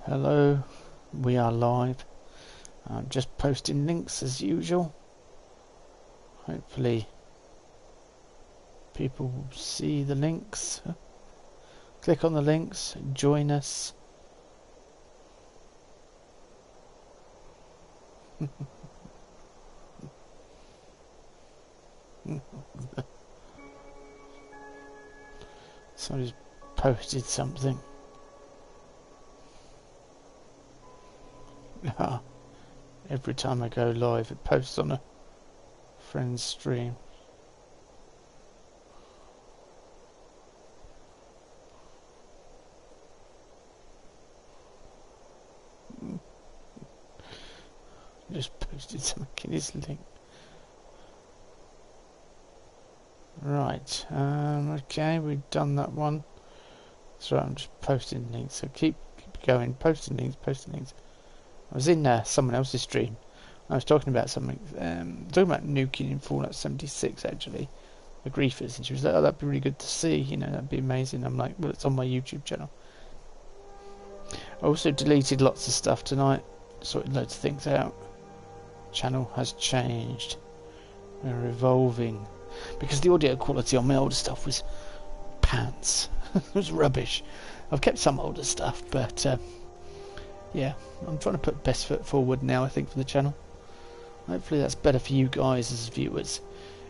Hello, we are live. I'm just posting links as usual. Hopefully people will see the links. Click on the links, join us. Somebody's posted something. Every time I go live it posts on a friend's stream. Just posted something in his link. Right, okay, we've done that one. So I'm just posting links, so keep going, posting links. I was in someone else's stream. I was talking about something, talking about nuking in Fallout 76 actually, the griefers, and she was like, "Oh, that'd be really good to see. You know, that'd be amazing." I'm like, "Well, it's on my YouTube channel." I also deleted lots of stuff tonight, sorted loads of things out. Channel has changed. We're evolving because the audio quality on my older stuff was pants. It was rubbish. I've kept some older stuff, but yeah, I'm trying to put best foot forward now, I think, for the channel. Hopefully that's better for you guys as viewers.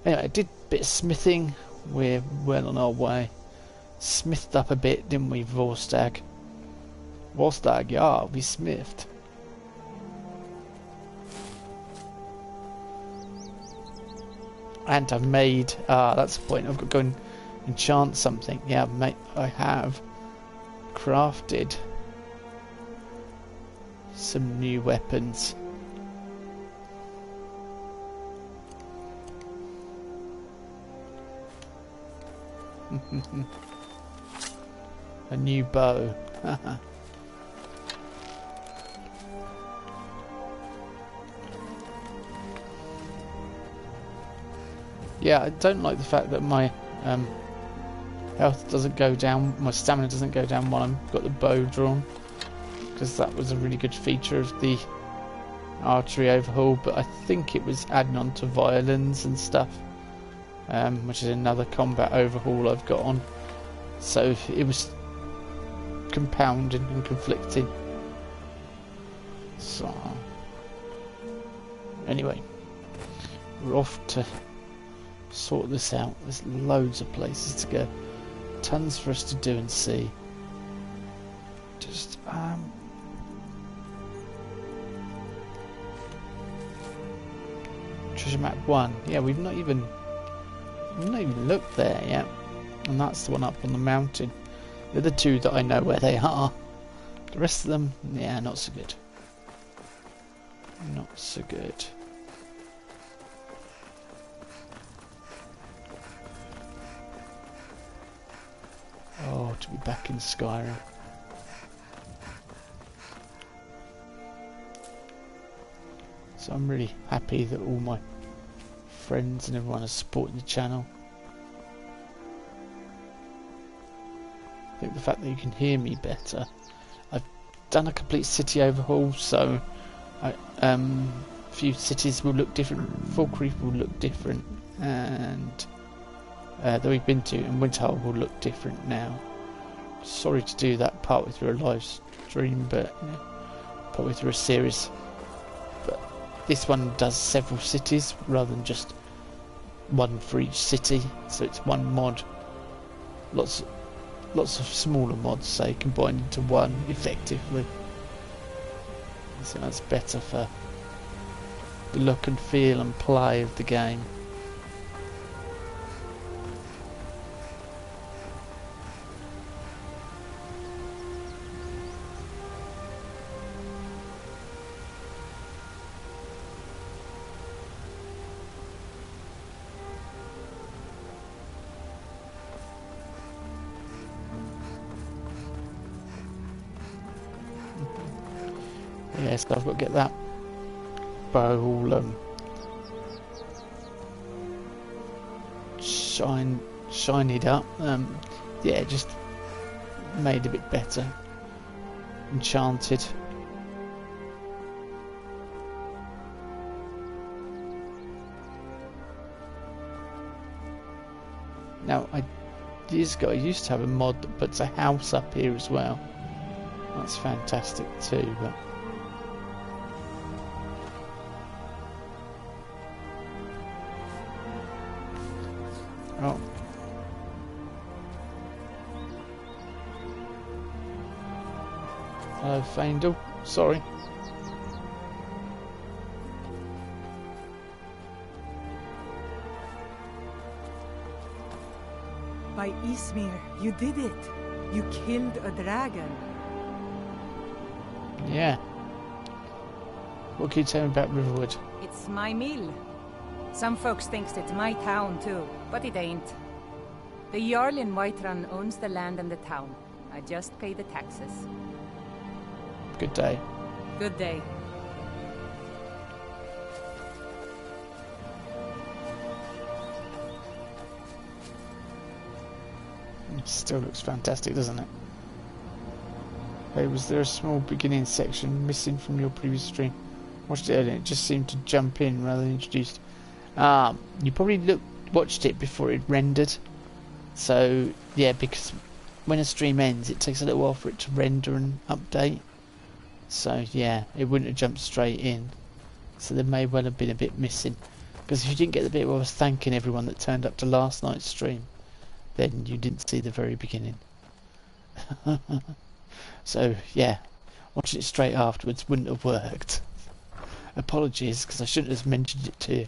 Anyway, I did a bit of smithing. We're well on our way. Smithed up a bit, didn't we, Vorstag? Vorstag, yeah, we smithed. And I've made, that's the point, I've got to go and enchant something. Yeah, mate, I have crafted some new weapons. A new bow. Yeah, I don't like the fact that my health doesn't go down, my stamina doesn't go down while I've got the bow drawn, because that was a really good feature of the archery overhaul, but I think it was adding on to violins and stuff, which is another combat overhaul I've got on, so it was compounding and conflicting. So anyway, we're off to sort this out. There's loads of places to go, tons for us to do and see. Just treasure map 1. Yeah, we've not even looked there yet, and that's the one up on the mountain. The other two that I know where they are. The rest of them, yeah, not so good. Not so good. Oh, to be back in Skyrim. So I'm really happy that all my friends and everyone is supporting the channel. I think the fact that you can hear me better. I've done a complete city overhaul, so a few cities will look different. Falkreath will look different, and that we've been to, and Winterhull will look different now. Sorry to do that partway through a live stream, but you know, partway through a series. But this one does several cities rather than just one for each city, so it's one mod. Lots of smaller mods, say, combined into one effectively. So that's better for the look and feel and play of the game. Yeah, so I've got to get that bow all shined up. Yeah, just made a bit better. enchanted. Now, years ago I used to have a mod that puts a house up here as well. That's fantastic too, but... Oh. Hello, Faendal. Sorry. By Ismir, you did it. You killed a dragon. Yeah. What can you tell me about Riverwood? It's my mill. Some folks thinks it's my town too, but it ain't. The Jarl in Whiterun owns the land and the town. I just pay the taxes. Good day. Good day. Still looks fantastic, doesn't it? Hey, was there a small beginning section missing from your previous stream? Watched it earlier, it just seemed to jump in rather than introduced. You probably watched it before it rendered. So, yeah, because when a stream ends, it takes a little while for it to render and update. So, yeah, it wouldn't have jumped straight in. So there may well have been a bit missing. Because if you didn't get the bit where I was thanking everyone that turned up to last night's stream, then you didn't see the very beginning. So, yeah, watching it straight afterwards wouldn't have worked. Apologies, because I shouldn't have mentioned it to you.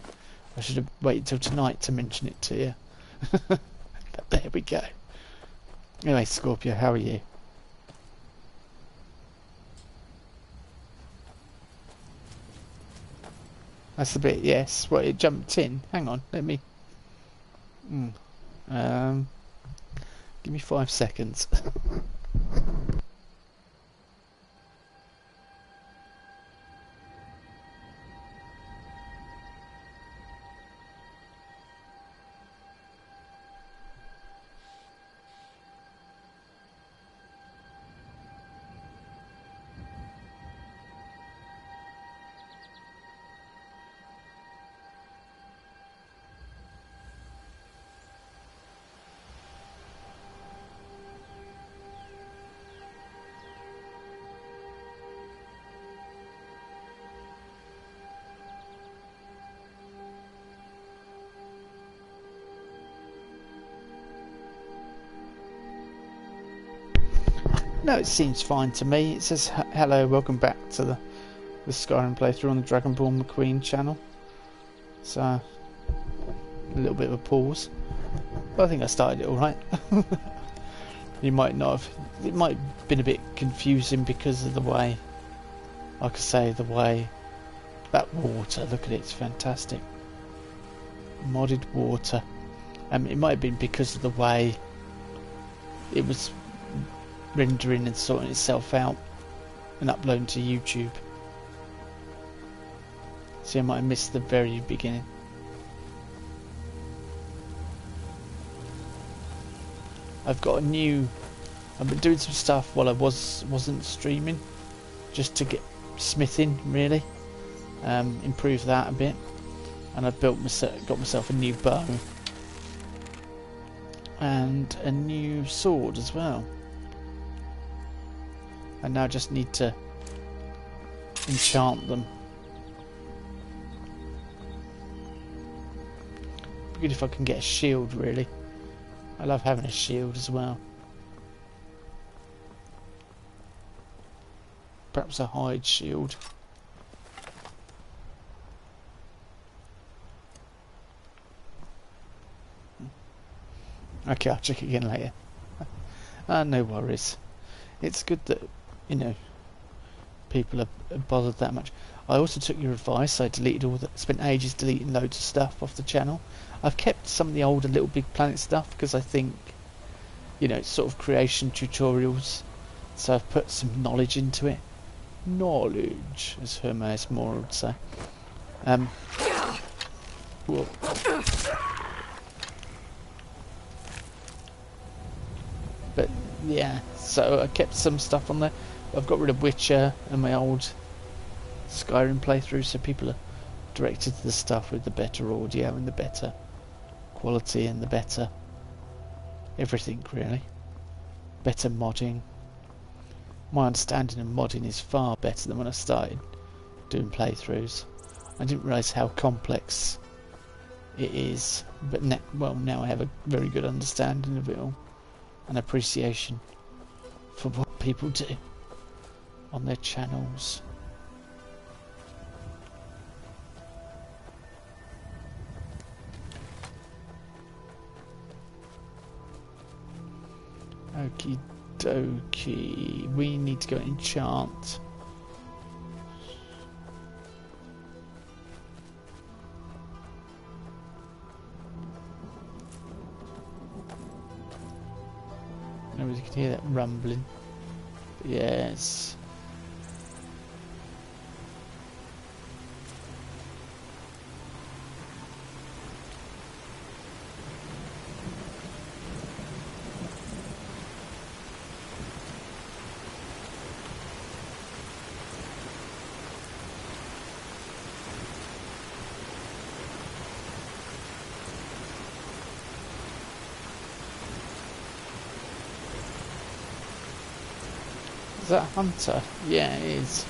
I should have waited till tonight to mention it to you. But there we go. Anyway, Scorpio, how are you? That's the bit, yes. Well, it jumped in. Hang on, let me... give me 5 seconds. No, it seems fine to me. It says, hello, welcome back to the Skyrim playthrough on the Dragonborn McQueen channel. So, a little bit of a pause. But I think I started it alright. You might not have... It might have been a bit confusing because of the way... Like I say, the way... That water, look at it, it's fantastic. Modded water. It might have been because of the way it was rendering and sorting itself out and uploading to YouTube. So I might have missed the very beginning. I've got a new... I've been doing some stuff while I wasn't streaming, just to get smithing really, improve that a bit, and I got myself a new bow and a new sword as well. I now just need to enchant them. Be good if I can get a shield, really. I love having a shield as well. Perhaps a hide shield. Okay, I'll check it again later. No worries. It's good that, you know, people are bothered that much. I also took your advice. I deleted spent ages deleting loads of stuff off the channel. I've kept some of the older Little Big Planet stuff because I think, you know, it's sort of creation tutorials. So I've put some knowledge into it. Knowledge, as Hermes Moore would say. Whoa. But yeah, so I kept some stuff on there. I've got rid of Witcher and my old Skyrim playthrough, so people are directed to the stuff with the better audio and the better quality and the better everything, really. Better modding. My understanding of modding is far better than when I started doing playthroughs. I didn't realise how complex it is, but now I have a very good understanding of it all and appreciation for what people do on their channels. Okie dokie, we need to go enchant. Nobody can hear that rumbling. Yes. Is that Hunter? Yeah, it is.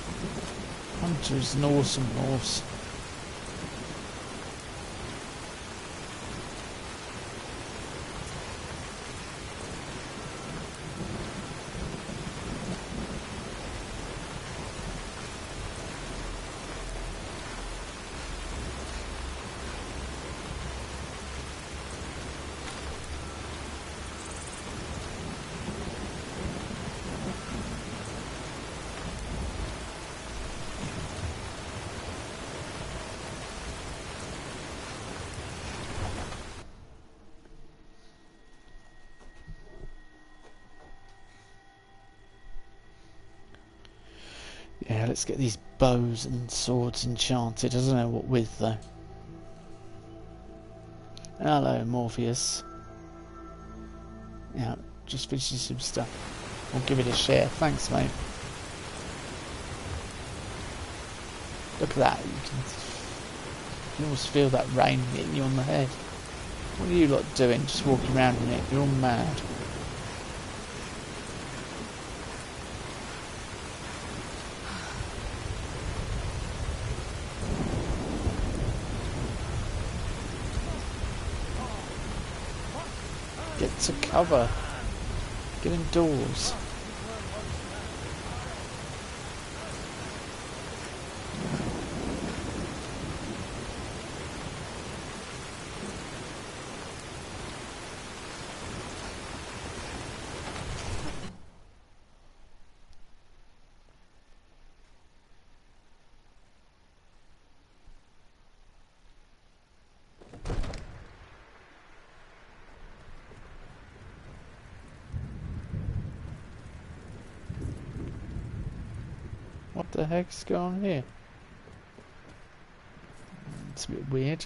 Hunter is an awesome horse. Yeah, let's get these bows and swords enchanted. I don't know what with though. Hello, Morpheus. Yeah, just finishing some stuff. I'll give it a share. Thanks, mate. Look at that. You can almost feel that rain hitting you on the head. What are you lot doing? Just walking around in it? You're all mad. Get to cover. Get indoors. What the heck's going on here? It's a bit weird.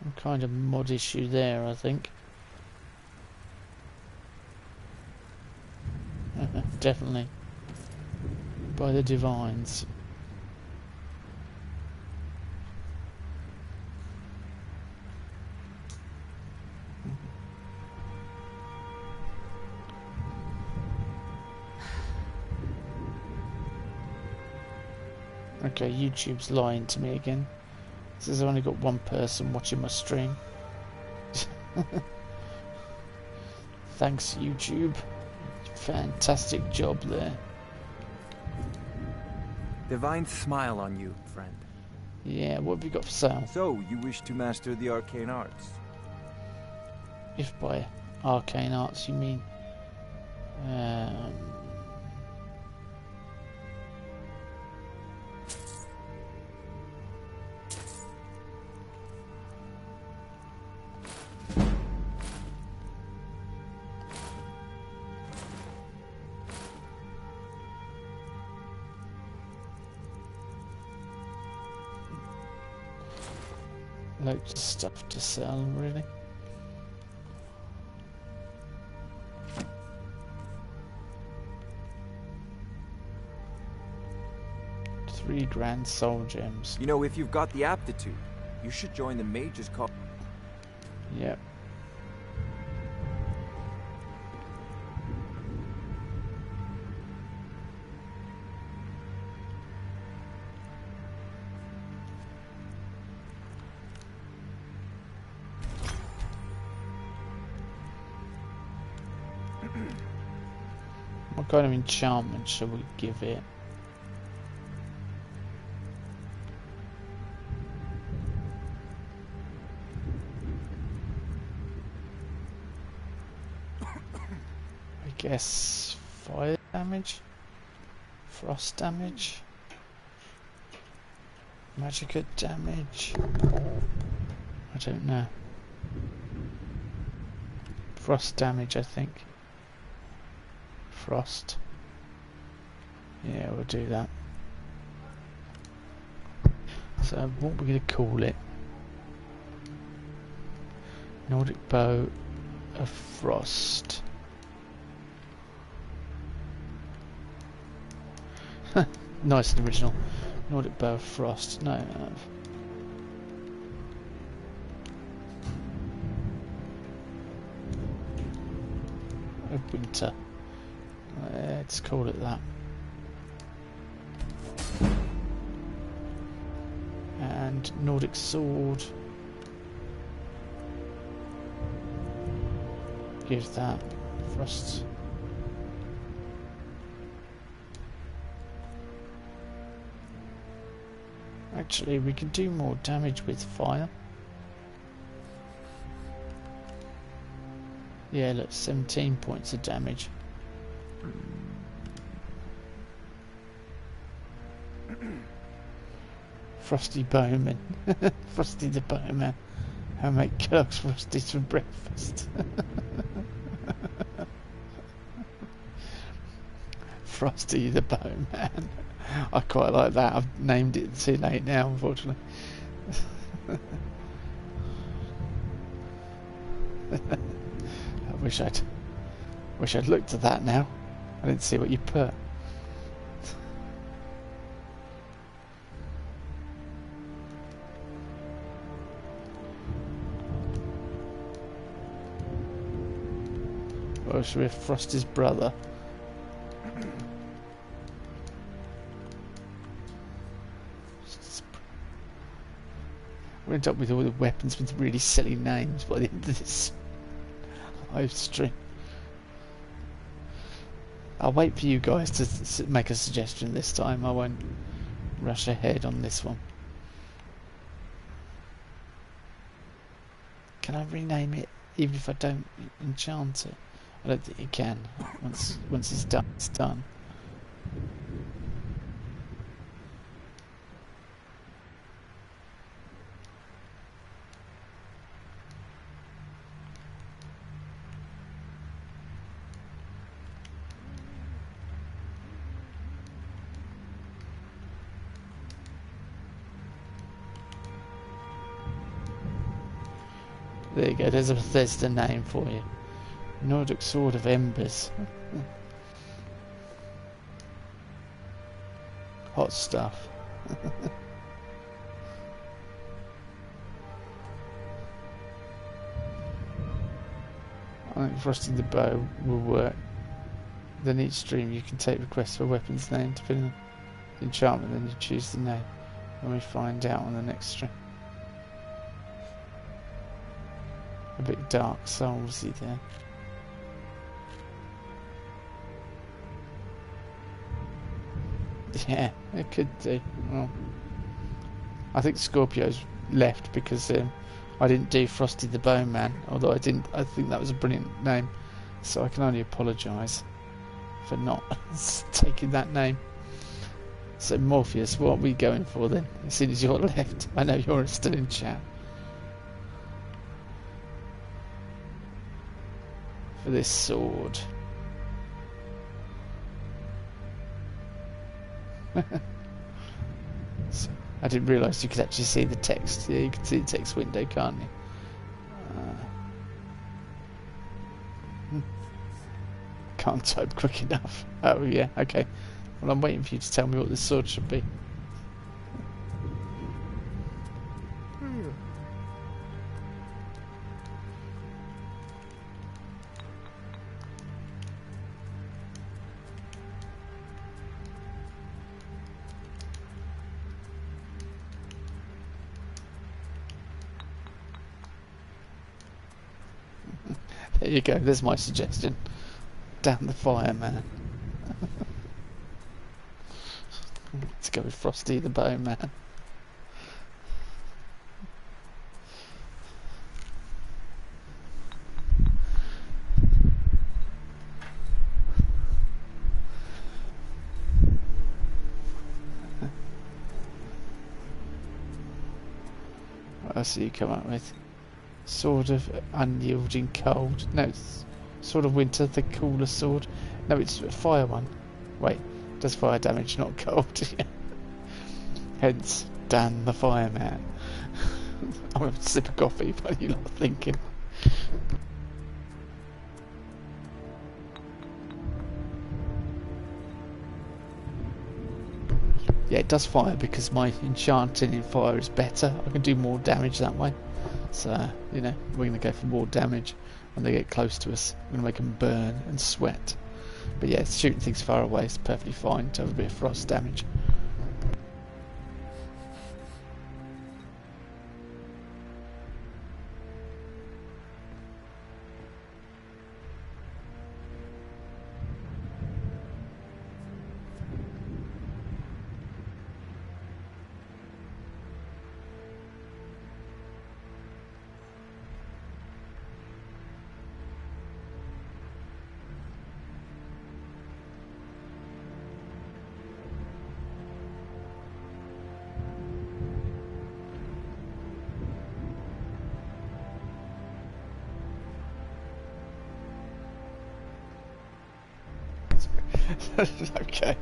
Some kind of mod issue there, I think. Definitely. By the divines. Okay, YouTube's lying to me again. It says I've only got one person watching my stream. Thanks, YouTube. Fantastic job there. Divine smile on you, friend. Yeah, what have you got for sale? So, you wish to master the arcane arts? If by arcane arts you mean... loads of stuff to sell, really. 3 grand soul gems. You know, if you've got the aptitude, you should join the mage's call. Yep. What kind of enchantment shall we give it? I guess fire damage? Frost damage? Magicka damage? I don't know. Frost damage, I think. Frost. Yeah, we'll do that. So, what we're going to call it? Nordic Bow of Frost. Nice and original. Nordic Bow of Frost. No. Of Winter. Let's call it that. And Nordic Sword. Gives that Frost. Actually, we can do more damage with fire. Yeah, look, 17 points of damage. Frosty Bowman. Frosty the Bowman. I make Kellogg's Frosties for breakfast. Frosty the Bowman. I quite like that. I've named it too late now, unfortunately. I wish I'd looked at that now. I didn't see what you put. Or should we have Frosty's brother? We'll end up with all the weapons with really silly names by the end of this live stream. I'll wait for you guys to make a suggestion this time. I won't rush ahead on this one. Can I rename it even if I don't enchant it? I don't think you can. Once it's done, it's done. There you go, there's the name for you. Nordic Sword of Embers. Hot stuff. I think Frosty the Bow will work. Then each stream you can take requests for weapons name depending on the enchantment, then you choose the name when we find out on the next stream. A bit Dark Soulsy there. Yeah, it could do. Well, I think Scorpio's left because I didn't do Frosty the Bowman, although I think that was a brilliant name, so I can only apologise for not taking that name. So Morpheus, what are we going for then? As soon as you're left, I know you're still in chat. For this sword. So, I didn't realise you could actually see the text. Yeah, you can see the text window, can't you? Can't type quick enough. Oh yeah, okay. Well, I'm waiting for you to tell me what this sword should be. There you go, there's my suggestion. Down the fire, man. Let's go with Frosty the Bowman. What else do you come up with? Sword of unyielding cold. No, it's Sword of Winter, the cooler sword. No, it's a fire one. Wait, does fire damage, not cold. Hence, Dan the Fireman. I'm a sip of coffee, what are you not thinking? Yeah, it does fire because my enchanting in fire is better. I can do more damage that way. So, you know, we're going to go for more damage when they get close to us. We're going to make them burn and sweat. But yeah, shooting things far away is perfectly fine to have a bit of frost damage. Okay.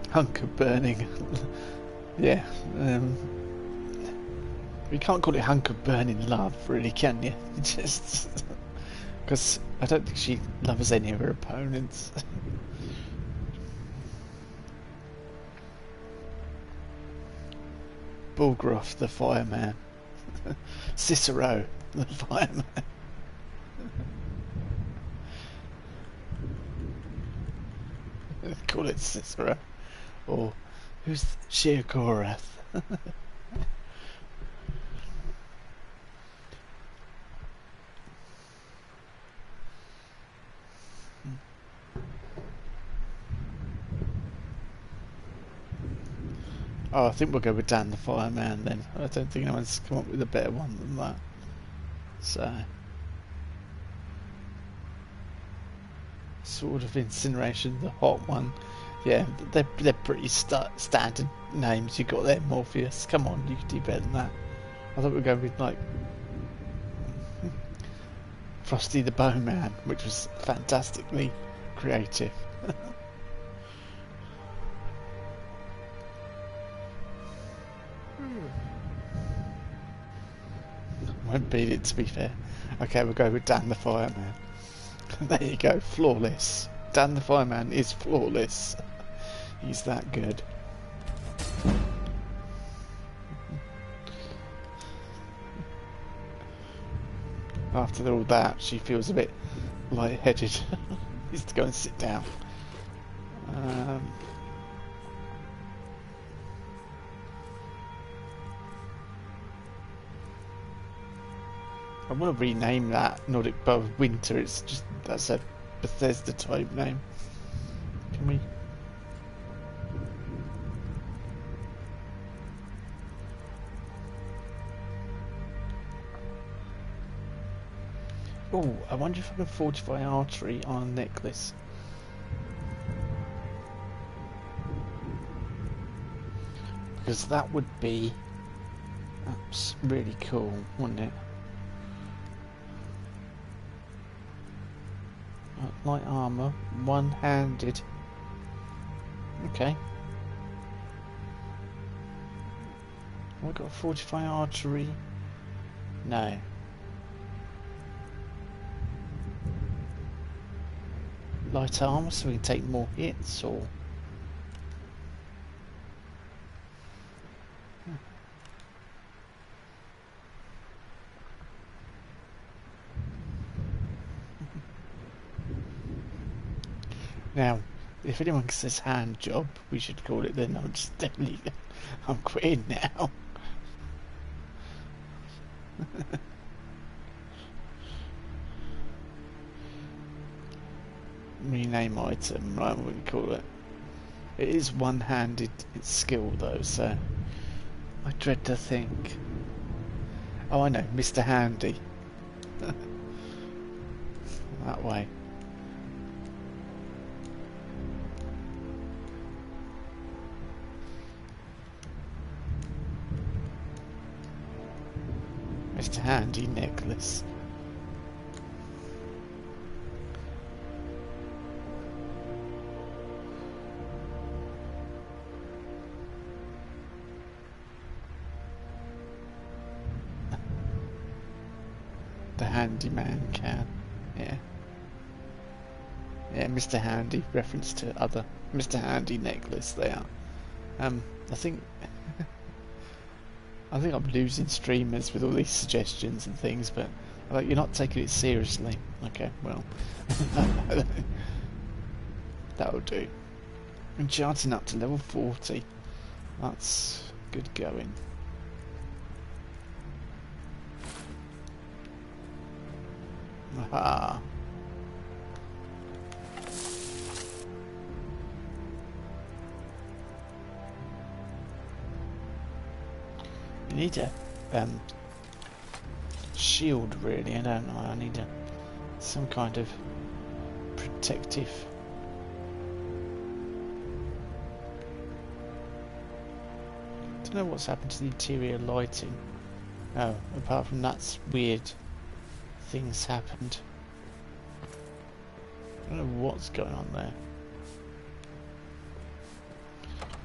Hunker burning. Yeah. You can't call it hunker burning love, really, can you? Just because I don't think she loves any of her opponents. Bulgroth the fireman. Cicero the fireman. Call it Cicero. Or who's Sheergorath? Oh, I think we'll go with Dan the Fireman then. I don't think anyone's come up with a better one than that. So, Sword of Incineration, the hot one. Yeah, they're pretty standard names you got there, Morpheus. Come on, you could do better than that. I thought we were going with like Frosty the Bowman, which was fantastically creative. Won't beat it, to be fair. Okay, we'll go with Dan the Fireman. There you go, flawless. Dan the Fireman is flawless. He's that good. After all that, she feels a bit lightheaded. Needs to go and sit down. I want to rename that Nordic Bow of Winter. It's just, that's a Bethesda type name. Can we? Oh, I wonder if I can fortify archery on a necklace. Because that would be really cool, wouldn't it? Light armor, one-handed. Okay. Have I got fortify archery? No. Light armor, so we can take more hits, or now, if anyone says hand job, we should call it then. I'm just definitely, I'm quitting now. rename item, right? What we call it. It is one-handed skill though, so I dread to think. Oh, I know, Mr. Handy. That way. Mr. Handy necklace. The handyman can, yeah. Yeah, Mr. Handy, reference to other Mr. Handy necklace they are. I think I'm losing streamers with all these suggestions and things, but like, you're not taking it seriously. Okay, well, that'll do. Enchanting up to level 40. That's good going. Aha. You need a shield, really. I don't know. I need some kind of protective. Don't know what's happened to the interior lighting. Oh, apart from that's weird. Things happened. I don't know what's going on there.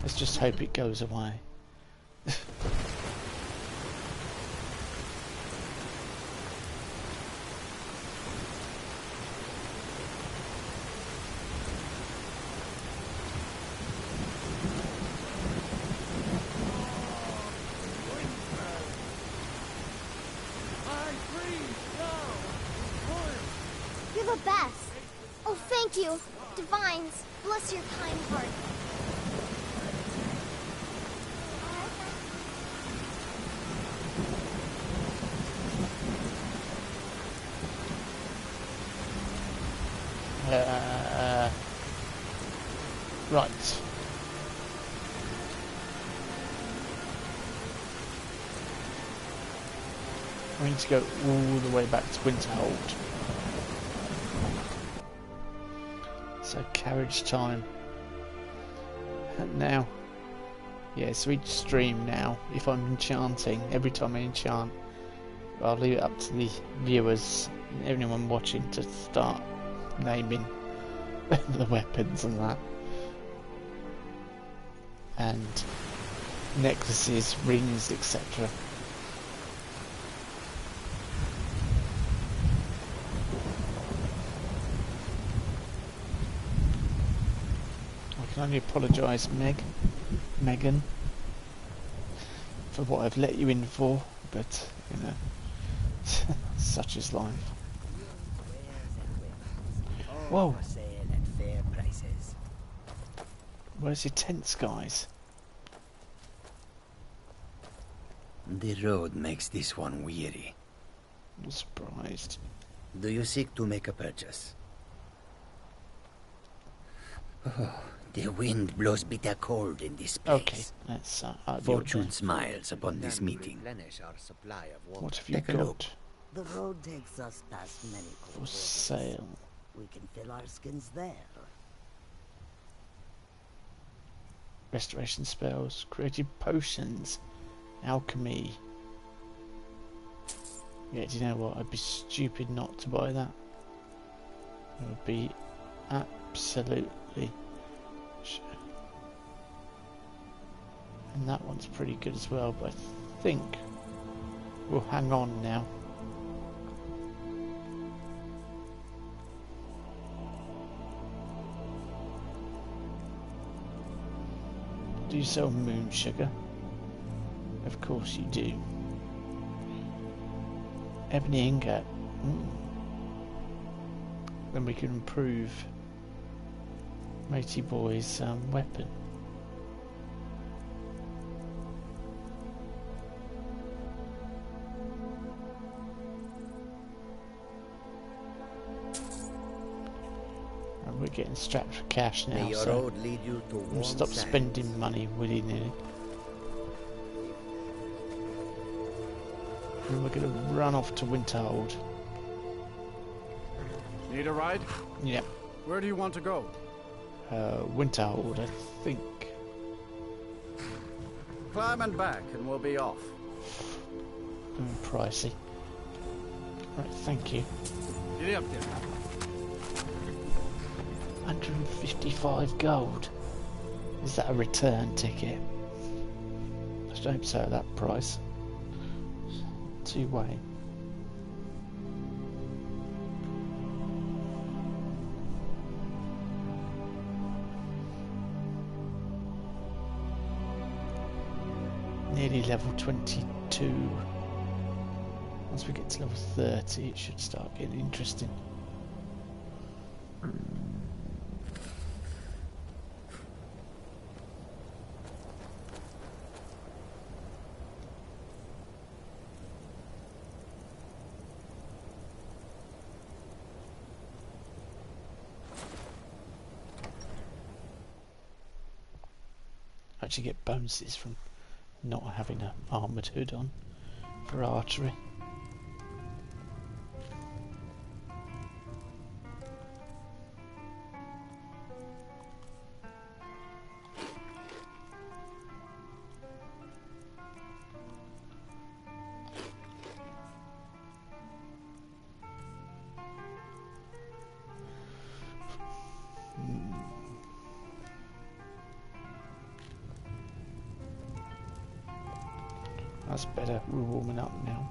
Let's just hope it goes away. You're the best. Oh, thank you. Divines, bless your kind heart. Right. We need to go all the way back to Winterhold. So carriage time. And now, yeah, so each stream now, if I'm enchanting, every time I enchant, I'll leave it up to the viewers, anyone watching, to start naming the weapons and that. And necklaces, rings, etc. I can only apologise, Megan, for what I've let you in for, but, you know, such is life. Whoa! Where's your tents, guys? The road makes this one weary. I'm surprised. Do you seek to make a purchase? Oh, the wind blows bitter cold in this place. Okay, let's Fortune smiles upon this meeting. What have you Take a got look. The road takes us past many for cold waters. sale? We can fill our skins there. Restoration spells, creative potions, alchemy. Yeah, do you know what? I'd be stupid not to buy that. It would be absolutely. And that one's pretty good as well, but I think we'll hang on now. Do you sell moon sugar? Of course you do. Ebony ingot. Then we can improve Matey Boy's weapon. we're getting strapped for cash now, May your so road lead you to we'll warm stop sands. spending money willy-nilly. And we're going to run off to Winterhold. Need a ride? Yep, Where do you want to go? Winterhold, I think. Climb and back, and we'll be off. Pricey. Right, thank you. Get up there. 155 gold. Is that a return ticket? I don't hope so at that price. Two-way. Nearly level 22. Once we get to level 30 it should start getting interesting. Actually get bonuses from not having an armoured hood on for archery. That's better. We're warming up now.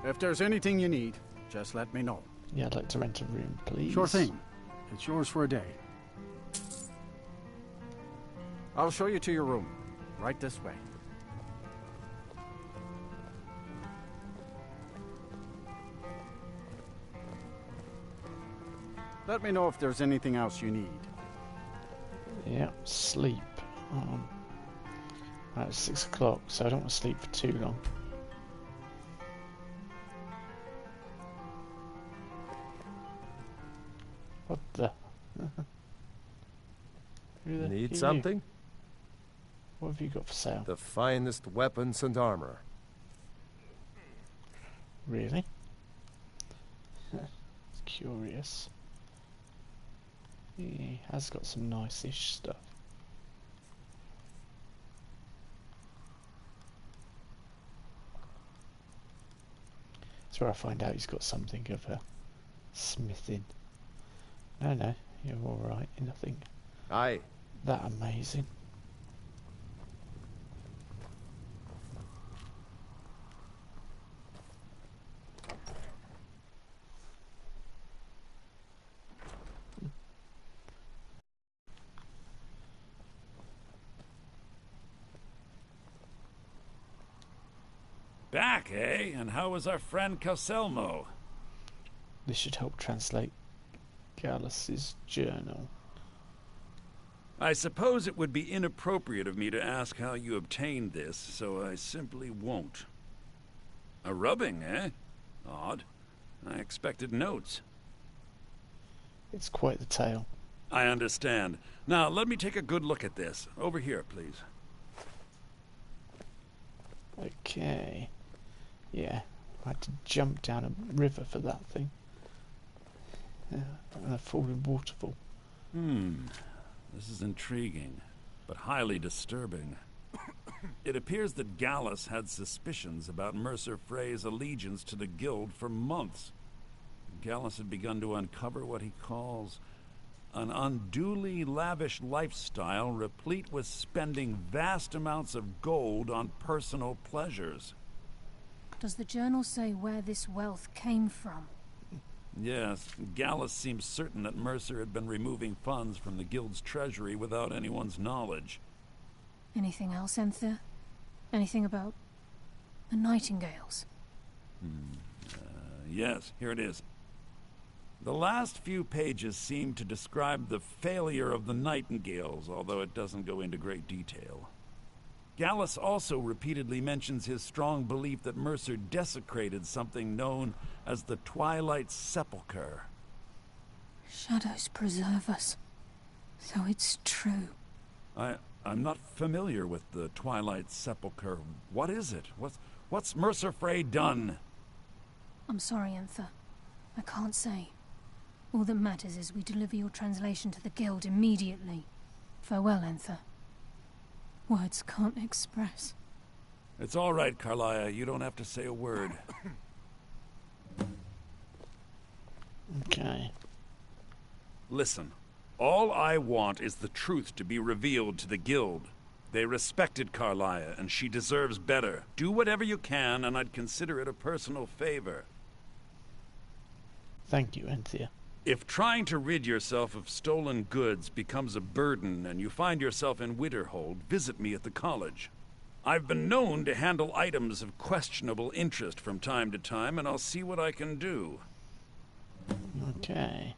If there's anything you need, just let me know. Yeah, I'd like to rent a room, please. Sure thing. It's yours for a day. I'll show you to your room. Right this way. Let me know if there's anything else you need. Yeah, sleep. It's 6 o'clock, so I don't want to sleep for too long. What the? Who the Need are something? you? What have you got for sale? The finest weapons and armor. Really? It's curious. He has got some nice-ish stuff. That's where I find out he's got something of a smithing. No, you're alright. Nothing Aye. that amazing. Back, eh? And how was our friend Calselmo? This should help translate Gallus's journal. I suppose it would be inappropriate of me to ask how you obtained this, so I simply won't. A rubbing, eh? Odd. I expected notes. It's quite the tale. I understand. Now, let me take a good look at this. Over here, please. Okay. Yeah, I had to jump down a river for that thing. Yeah, and a falling waterfall. This is intriguing, but highly disturbing. It appears that Gallus had suspicions about Mercer Frey's allegiance to the Guild for months. Gallus had begun to uncover what he calls an unduly lavish lifestyle replete with spending vast amounts of gold on personal pleasures. Does the journal say where this wealth came from? Yes, Gallus seems certain that Mercer had been removing funds from the Guild's treasury without anyone's knowledge. Anything else, Enthir? Anything about the Nightingales? Yes, here it is. The last few pages seem to describe the failure of the Nightingales, although it doesn't go into great detail. Gallus also repeatedly mentions his strong belief that Mercer desecrated something known as the Twilight Sepulchre. Shadows preserve us. So it's true. I'm not familiar with the Twilight Sepulchre. What is it? What's Mercer Frey done? I'm sorry, Enther. I can't say. All that matters is we deliver your translation to the Guild immediately. Farewell, Enther. Words can't express. It's all right, Carlia. You don't have to say a word. Okay. Listen, all I want is the truth to be revealed to the Guild. They respected Carlia, and she deserves better. Do whatever you can, and I'd consider it a personal favor. Thank you, Anthea. If trying to rid yourself of stolen goods becomes a burden and you find yourself in Winterhold, visit me at the college. I've been known to handle items of questionable interest from time to time, and I'll see what I can do. Okay.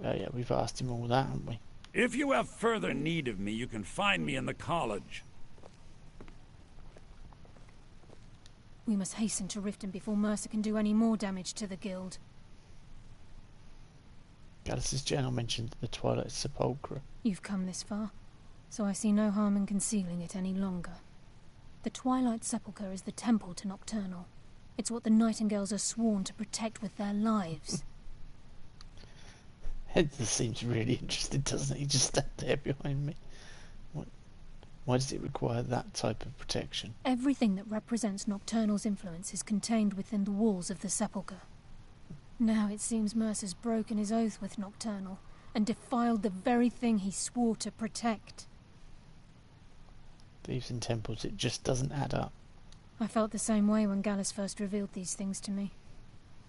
Oh yeah, we've asked him all that, haven't we? If you have further need of me, you can find me in the college. We must hasten to Riften before Mercer can do any more damage to the Guild. Gallus' journal mentioned the Twilight Sepulchre. You've come this far, so I see no harm in concealing it any longer. The Twilight Sepulchre is the temple to Nocturnal. It's what the Nightingales are sworn to protect with their lives. This seems really interesting, doesn't it? He just stood there behind me. Why does it require that type of protection? Everything that represents Nocturnal's influence is contained within the walls of the Sepulchre. Now it seems Mercer's broken his oath with Nocturnal and defiled the very thing he swore to protect. Thieves in temples, it just doesn't add up. I felt the same way when Gallus first revealed these things to me.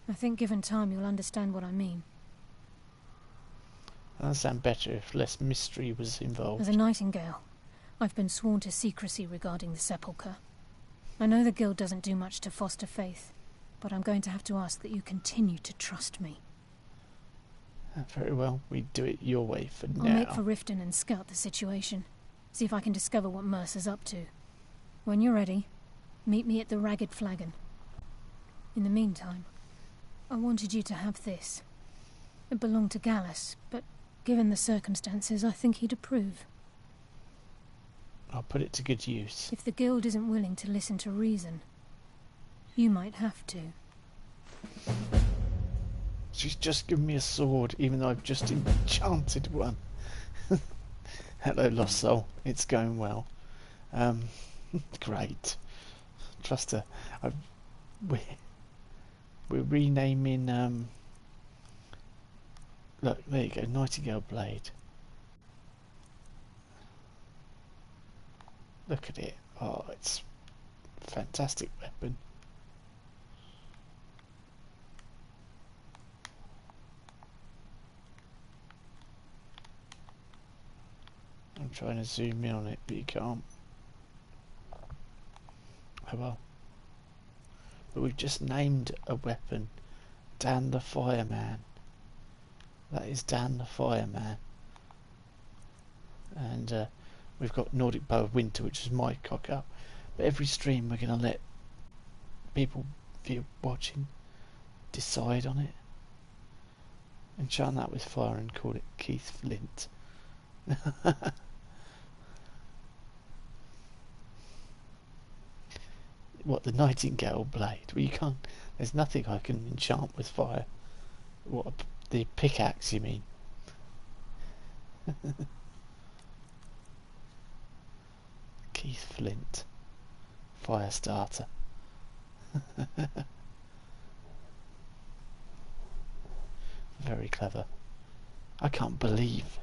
I think given time you'll understand what I mean. I'd understand better if less mystery was involved. As a Nightingale, I've been sworn to secrecy regarding the Sepulchre. I know the Guild doesn't do much to foster faith, but I'm going to have to ask that you continue to trust me. Very well, we do it your way for now. I'll make for Riften and scout the situation. See if I can discover what Mercer's up to. When you're ready, meet me at the Ragged Flagon. In the meantime, I wanted you to have this. It belonged to Gallus, but given the circumstances, I think he'd approve. I'll put it to good use. If the Guild isn't willing to listen to reason, you might have to. She's just given me a sword, even though I've just enchanted one. Hello, Lost Soul. It's going well. Great. Trust her. We're renaming... Look, there you go. Nightingale Blade. Look at it. Oh, it's a fantastic weapon. I'm trying to zoom in on it, but you can't. Oh well. But we've just named a weapon Dan the Fireman. That is Dan the Fireman. And we've got Nordic Bow of Winter, which is my cock up. But every stream we're going to let people watching decide on it. Enchant that with fire and call it Keith Flint. What, the Nightingale Blade? Well, you can't. There's nothing I can enchant with fire. What, the pickaxe, you mean? Keith Flint, fire starter. Very clever. I can't believe.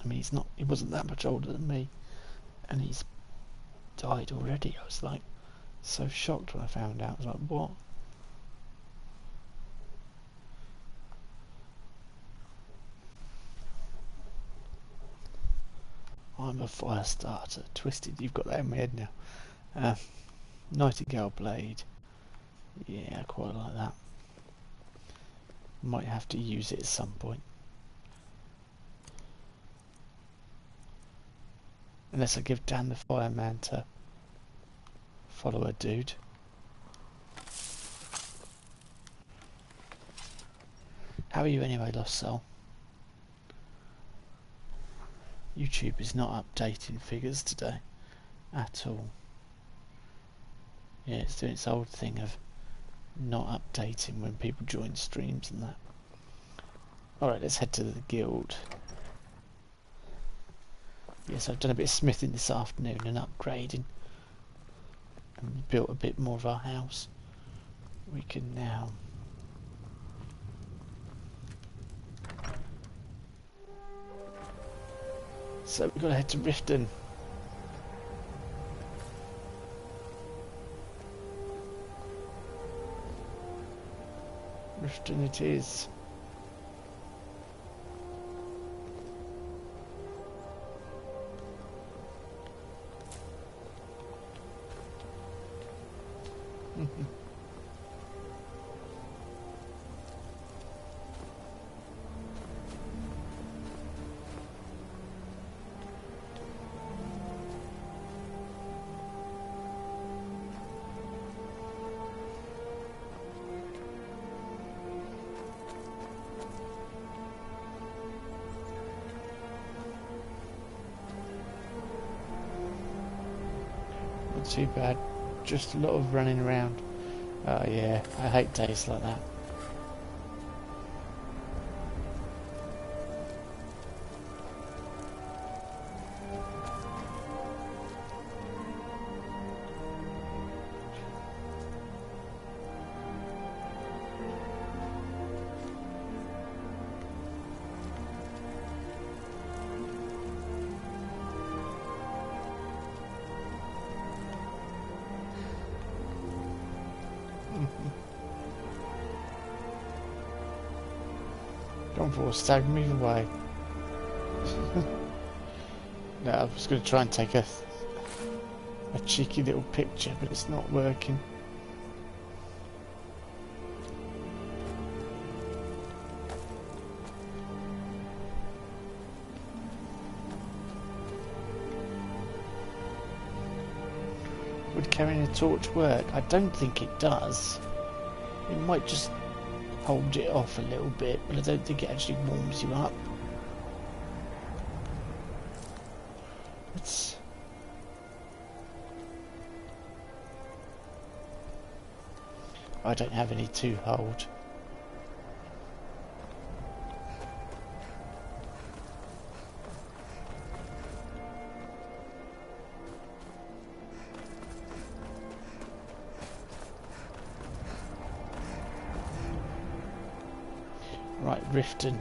I mean, he wasn't that much older than me, and he's died already. I was like so shocked when I found out. I was like, what? I'm a fire starter. Twisted, you've got that in my head now. Nightingale Blade. Yeah, I quite like that. Might have to use it at some point. Unless I give Dan the Fireman to follow a dude. How are you anyway, Lost Soul? YouTube is not updating figures today at all. Yeah, it's doing its old thing of not updating when people join streams and that. Alright, let's head to the guild. Yes, I've done a bit of smithing this afternoon and upgrading. And built a bit more of our house. We can now... So we've got to head to Riften. Riften it is. Not too bad, just a lot of running around. Oh yeah, I hate days like that. Gone for a stag, move away. No, I was going to try and take a cheeky little picture, but it's not working. Would carrying a torch work? I don't think it does. It might just hold it off a little bit, but I don't think it actually warms you up. I don't have any to hold. Right, Riften.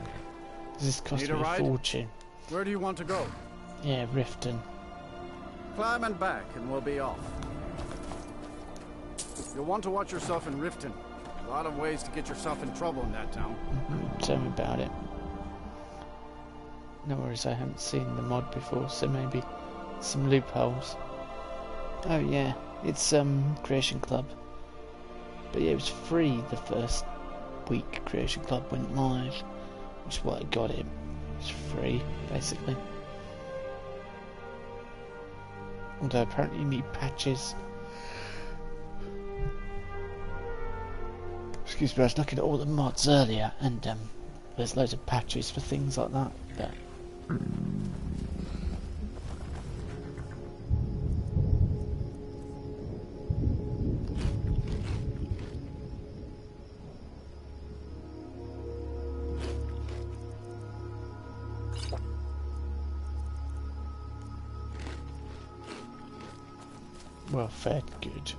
This cost me a fortune. Where do you want to go? Yeah, Riften. Climb and back and we'll be off. You'll want to watch yourself in Riften. A lot of ways to get yourself in trouble in that town. Tell me about it. No worries, I haven't seen the mod before, so maybe some loopholes. Oh yeah, it's Creation Club. But yeah, it was free the first week Creation Club went live, which is why I got it. It's free, basically. Although apparently you need patches. Excuse me, I was looking at all the mods earlier, and there's loads of patches for things like that. But well fed, good.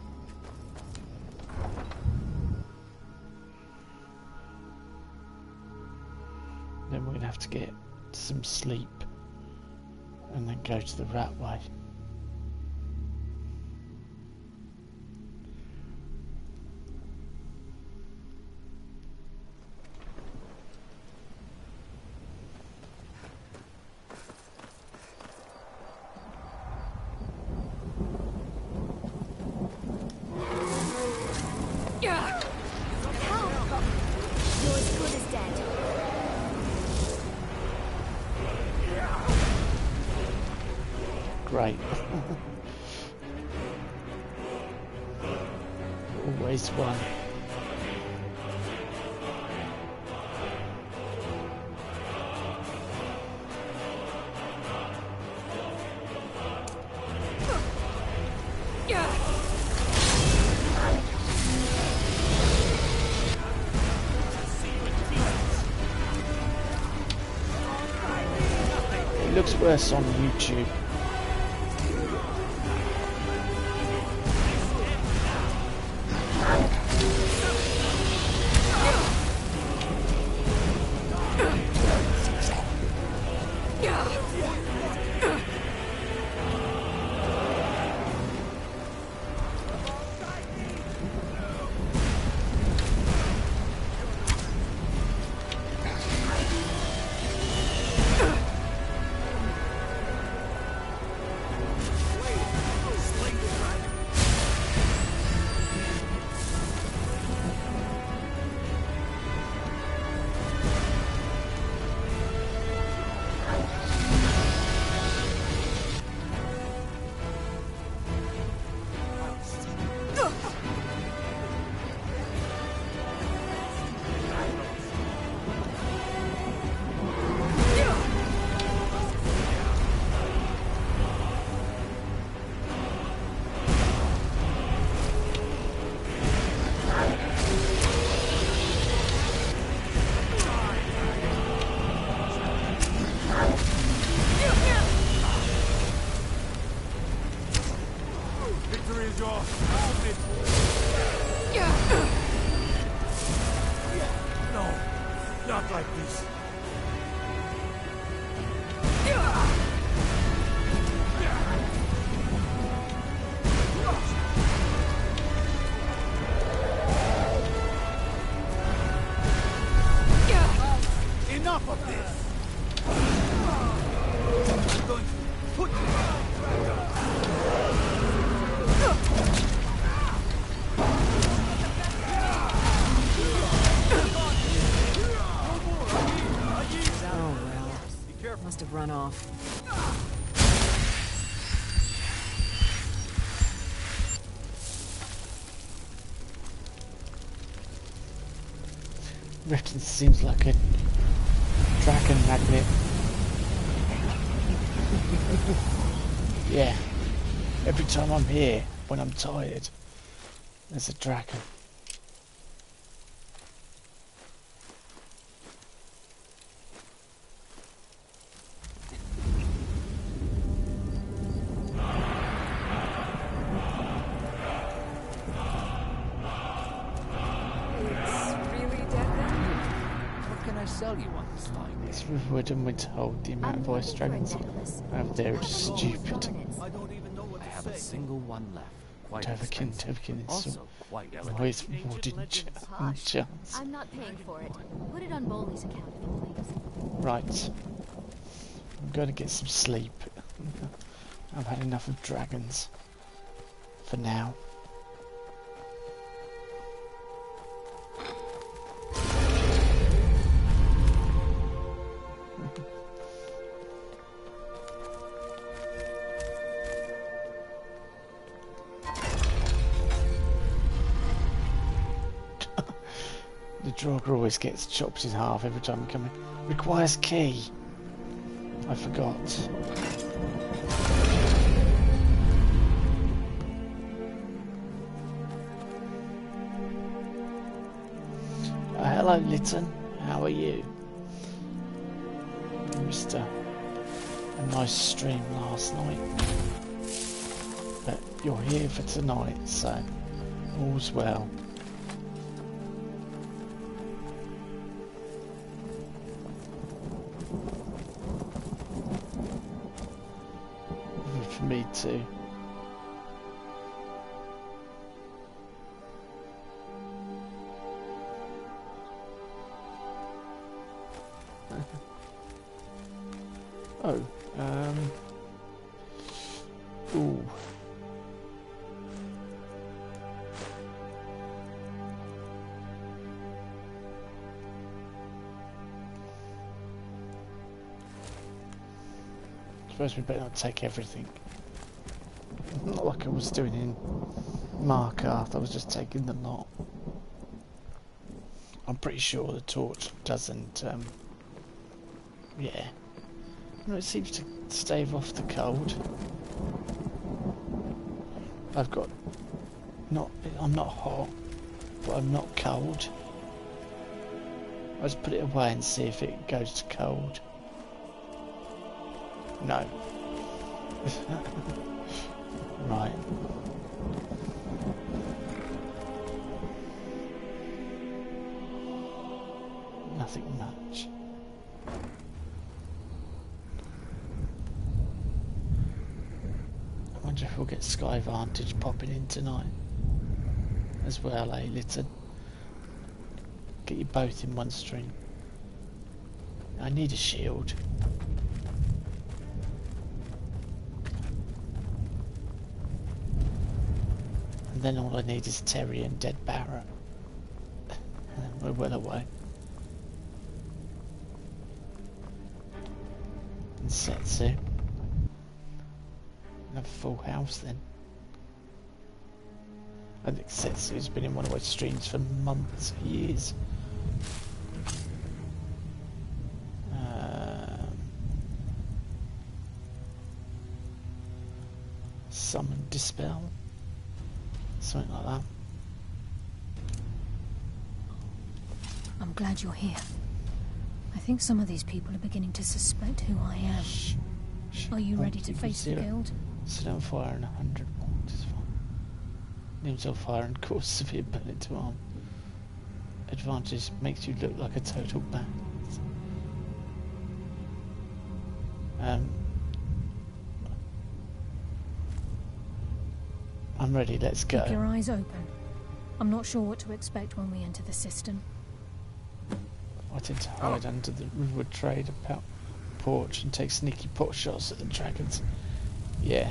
Then we're going to have to get some sleep and then go to the Ratway. Great. Always one. looks worse on YouTube. Must have run off. Riften seems like a dragon magnet. Yeah. Every time I'm here, when I'm tired, there's a dragon. With wood and we're told the amount of voice dragons out there is stupid. I have a single one left. Quite Toverkin is also quite voice wooden chance. I'm not paying for it. Put it on Bowley's account, please. Right. I'm going to get some sleep. I've had enough of dragons. For now. The Draugr always gets chopped in half every time we come in. Requires key. I forgot. Hello, Lytton. How are you? Missed a nice stream last night. But you're here for tonight, so all's well. For me too. Oh, ooh. Suppose we better not take everything. Not like I was doing in Markarth, I was just taking the lot. I'm pretty sure the torch doesn't, yeah. No, it seems to stave off the cold. I've got, I'm not hot, but I'm not cold. I'll just put it away and see if it goes to cold. No. Right. Nothing much. I wonder if we'll get Sky Vantage popping in tonight as well, eh, Lytton? Get you both in one stream. I need a shield. And then all I need is Terry and Dead Barrett. And we're well away. And Setsu. And a full house then. I think Setsu's been in one of my streams for months, years. Summon Dispel. Something like that. I'm glad you're here. I think some of these people are beginning to suspect who I am. Shh. Are you ready to face the guild? Set on fire and 100 volts is fine. Limbs on fire and cause severe burning to arm. Advantage makes you look like a total bandit. I'm ready, let's go. Keep your eyes open. I'm not sure what to expect when we enter the system. I tend to hide under the Riverwood Trade porch and take sneaky pot shots at the dragons. Yeah.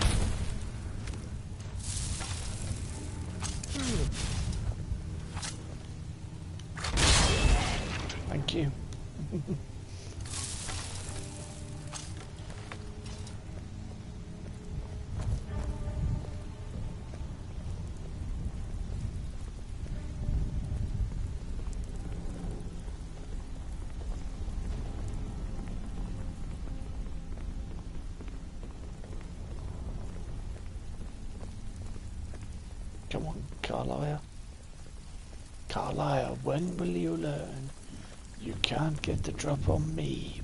Thank you. Come on, Carlisle. Carlisle, when will you learn? You can't get the drop on me.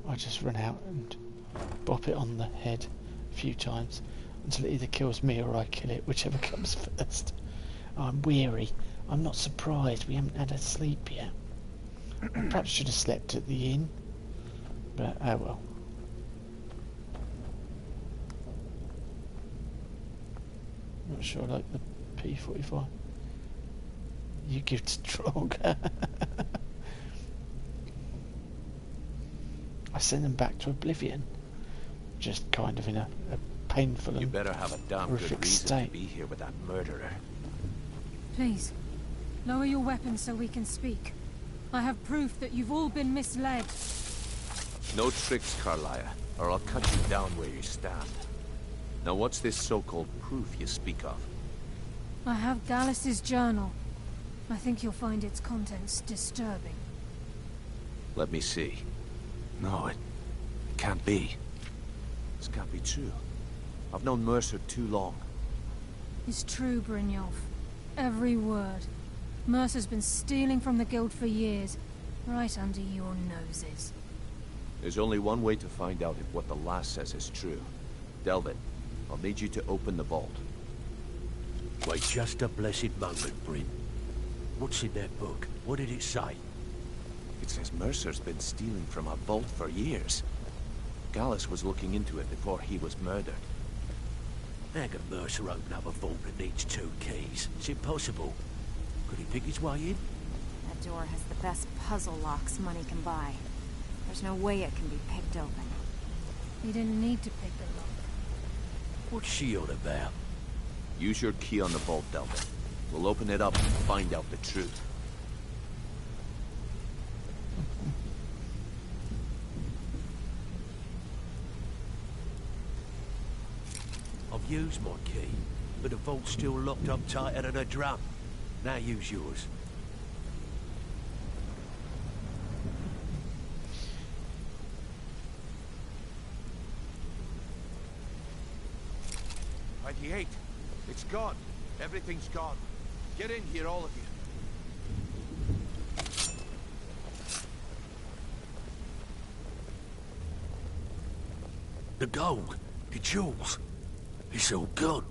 I just run out and bop it on the head a few times until it either kills me or I kill it, whichever comes first. I'm weary. I'm not surprised we haven't had a sleep yet. I perhaps should have slept at the inn, but oh well. Not sure I like the P45. You give to Trog. I send them back to Oblivion, just kind of in a painful and you better have a damn good horrific reason state. to be here with that murderer. Please, lower your weapons so we can speak. I have proof that you've all been misled. No tricks, Carlisle, or I'll cut you down where you stand. Now what's this so-called proof you speak of? I have Gallus's journal. I think you'll find its contents disturbing. Let me see. No, it can't be. This can't be true. I've known Mercer too long. It's true, Brynjolf. Every word. Mercer's been stealing from the guild for years, right under your noses. There's only one way to find out if what the lass says is true. Delvin, I'll need you to open the vault. Wait just a blessed moment, Bryn. What's in that book? What did it say? It says Mercer's been stealing from a vault for years. Gallus was looking into it before he was murdered. How can Mercer open up a vault that needs 2 keys? It's impossible. Could he pick his way in? That door has the best puzzle locks money can buy. There's no way it can be picked open. You didn't need to pick the lock. What's she on about? Use your key on the vault, Delvin. We'll open it up and find out the truth. I've used my key, but the vault's still locked up tighter than a drum. Now use yours. He ate. It's gone. Everything's gone. Get in here, all of you. The gold, the jewels. It's all gone.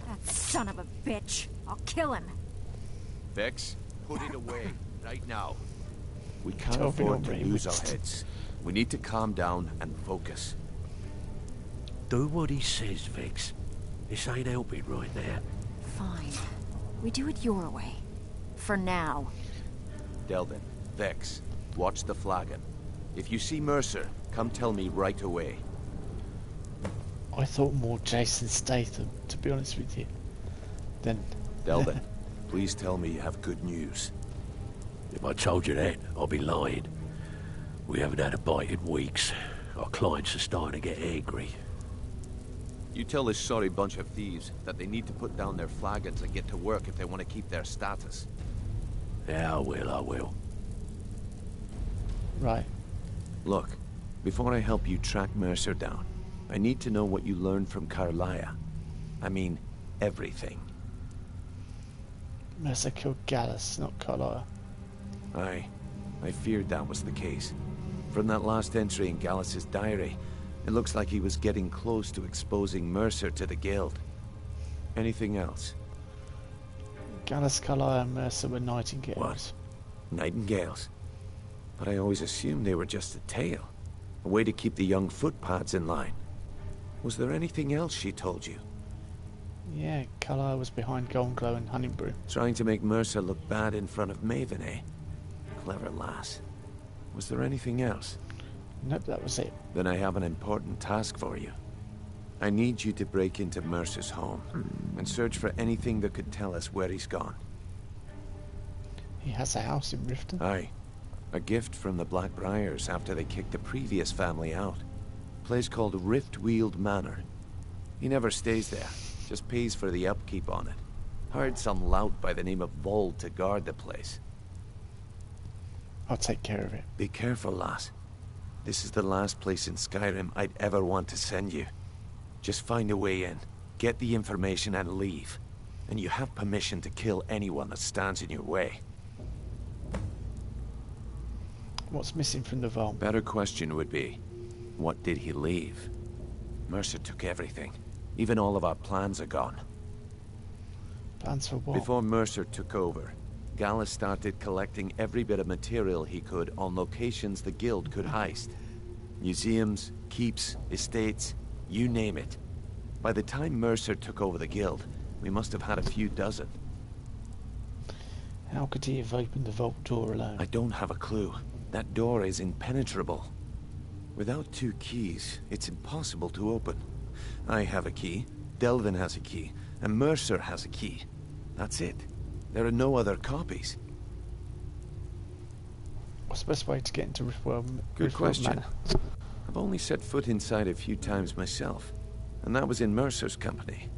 That son of a bitch. I'll kill him. Vex, put it away, right now. We can't Tell me afford not to really lose our mixed. heads. We need to calm down and focus. Do what he says, Vex. This ain't helping right now. Fine. We do it your way. For now. Delvin, Vex, watch the flagon. If you see Mercer, come tell me right away. I thought more Jason Statham, to be honest with you. Then Delvin, please tell me you have good news. If I told you that, I'd be lying. We haven't had a bite in weeks. Our clients are starting to get angry. You tell this sorry bunch of thieves that they need to put down their flagons and get to work if they want to keep their status. Yeah, I will. right. Look, before I help you track Mercer down, I need to know what you learned from Carlia. I mean, everything. Mercer killed Gallus, not Carlisle. I feared that was the case. From that last entry in Gallus's diary, it looks like he was getting close to exposing Mercer to the Guild. Anything else? Gallus, Carlisle, and Mercer were nightingales. What? Nightingales? But I always assumed they were just a tale. A way to keep the young footpads in line. Was there anything else she told you? Yeah, Carlisle was behind Golden Glow and Honeybrew. Trying to make Mercer look bad in front of Maven, eh? Clever lass. Was there anything else? Nope, that was it. Then I have an important task for you. I need you to break into Mercer's home and search for anything that could tell us where he's gone. He has a house in Riften. Aye. A gift from the Blackbriars after they kicked the previous family out. A place called Riftweald Manor. He never stays there, just pays for the upkeep on it. Hired some lout by the name of Vold to guard the place. I'll take care of it. Be careful, lass. This is the last place in Skyrim I'd ever want to send you. Just find a way in, get the information and leave. And you have permission to kill anyone that stands in your way. What's missing from the vault? Better question would be, what did he leave? Mercer took everything. Even all of our plans are gone. Plans for what? Before Mercer took over, Gallus started collecting every bit of material he could on locations the Guild could heist. Museums, keeps, estates, you name it. By the time Mercer took over the Guild, we must have had a few dozen. How could he have opened the vault door alone? I don't have a clue. That door is impenetrable. Without 2 keys, it's impossible to open. I have a key, Delvin has a key, and Mercer has a key. That's it. There are no other copies. What's the best way to get into Riftweald? Good question. Manor? I've only set foot inside a few times myself, and that was in Mercer's company.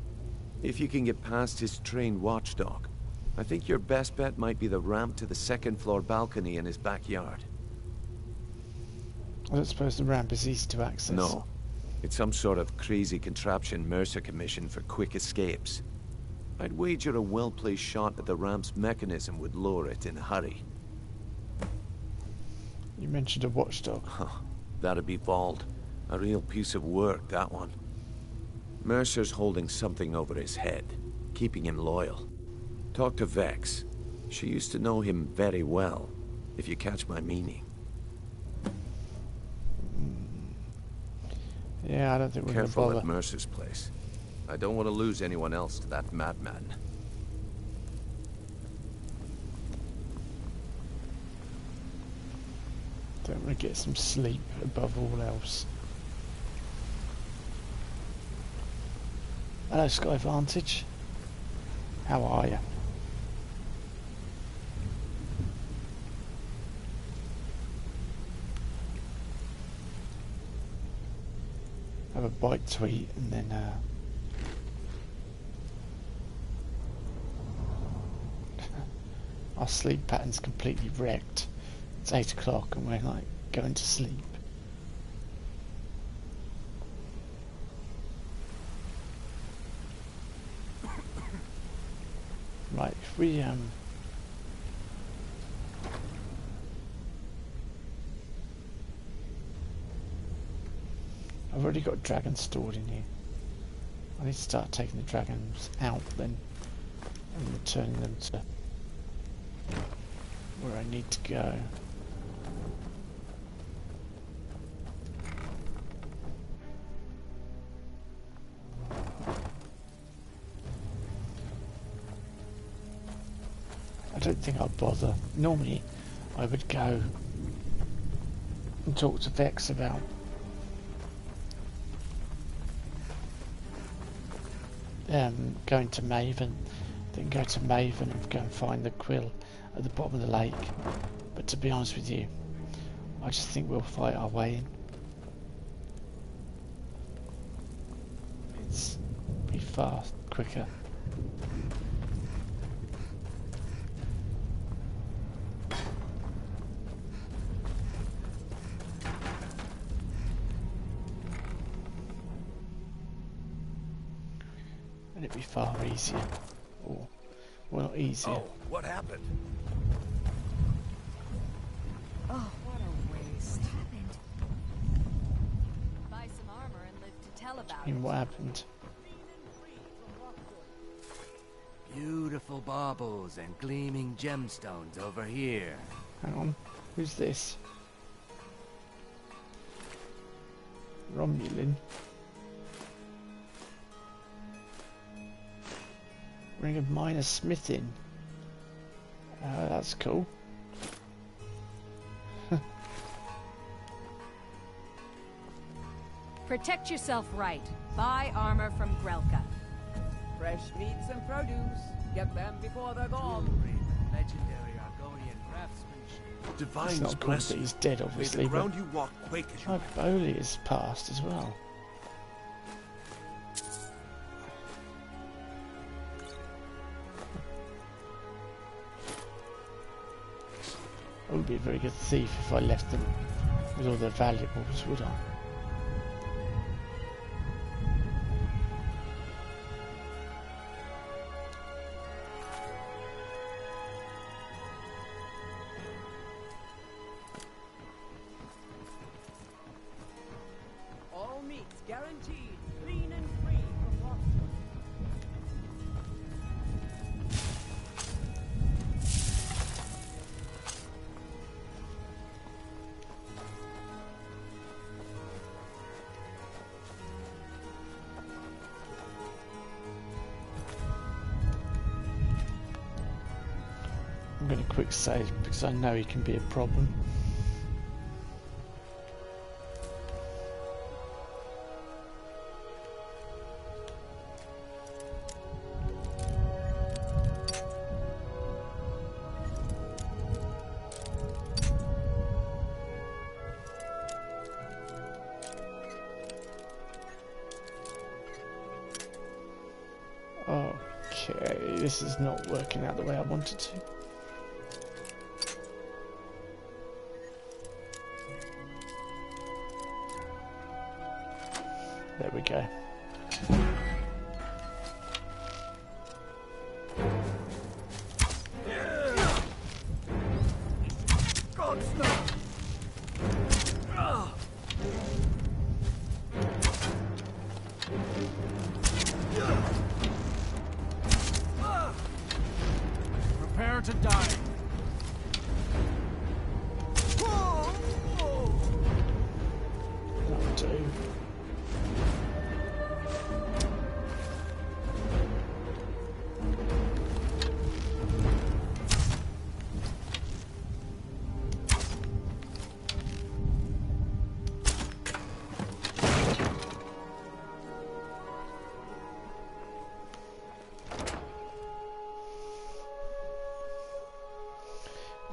If you can get past his trained watchdog, I think your best bet might be the ramp to the 2nd floor balcony in his backyard. I don't suppose the ramp is easy to access. No. It's some sort of crazy contraption Mercer commissioned for quick escapes. I'd wager a well-placed shot at the ramp's mechanism would lower it in a hurry. You mentioned a watchdog. That'd be Vold. A real piece of work, that one. Mercer's holding something over his head, keeping him loyal. Talk to Vex. She used to know him very well, if you catch my meaning. Yeah, I don't think we're going to bother. Careful at Mercer's place. I don't want to lose anyone else to that madman. Don't want to get some sleep above all else. Hello, Sky Vantage. How are you? Have a bite to eat and then our sleep pattern's completely wrecked. It's 8 o'clock and we're like going to sleep. Right, if we I've already got dragons stored in here. I need to start taking the dragons out then and returning them to where I need to go. I don't think I'll bother. Normally I would go and talk to Vex about going to Maven, then go to Maven and go and find the quill at the bottom of the lake. But to be honest with you, I just think we'll fight our way in. It's be far quicker. And it'd be far easier. Or, well, not easier. Oh, what happened? Oh, what a waste. What happened? Buy some armor and live to tell about I mean, what happened? Beautiful baubles and gleaming gemstones over here. Hang on, who's this? Romulan. Ring of minor smithing. That's cool. Protect yourself right. Buy armor from Grelka. Fresh meats and produce. Get them before they're gone. Legendary Argonian craftsmanship. It's Divines not cool bless that you. he's dead, May obviously. the But ground you walk quake as you my Bowley is passed as well. I would be a very good thief if I left them with all their valuables, would I? All meats guaranteed, clean and free from lobster. I'm going to quick save because I know he can be a problem. Okay, this is not working out the way I wanted to. There we go. Prepare to die. That'll do.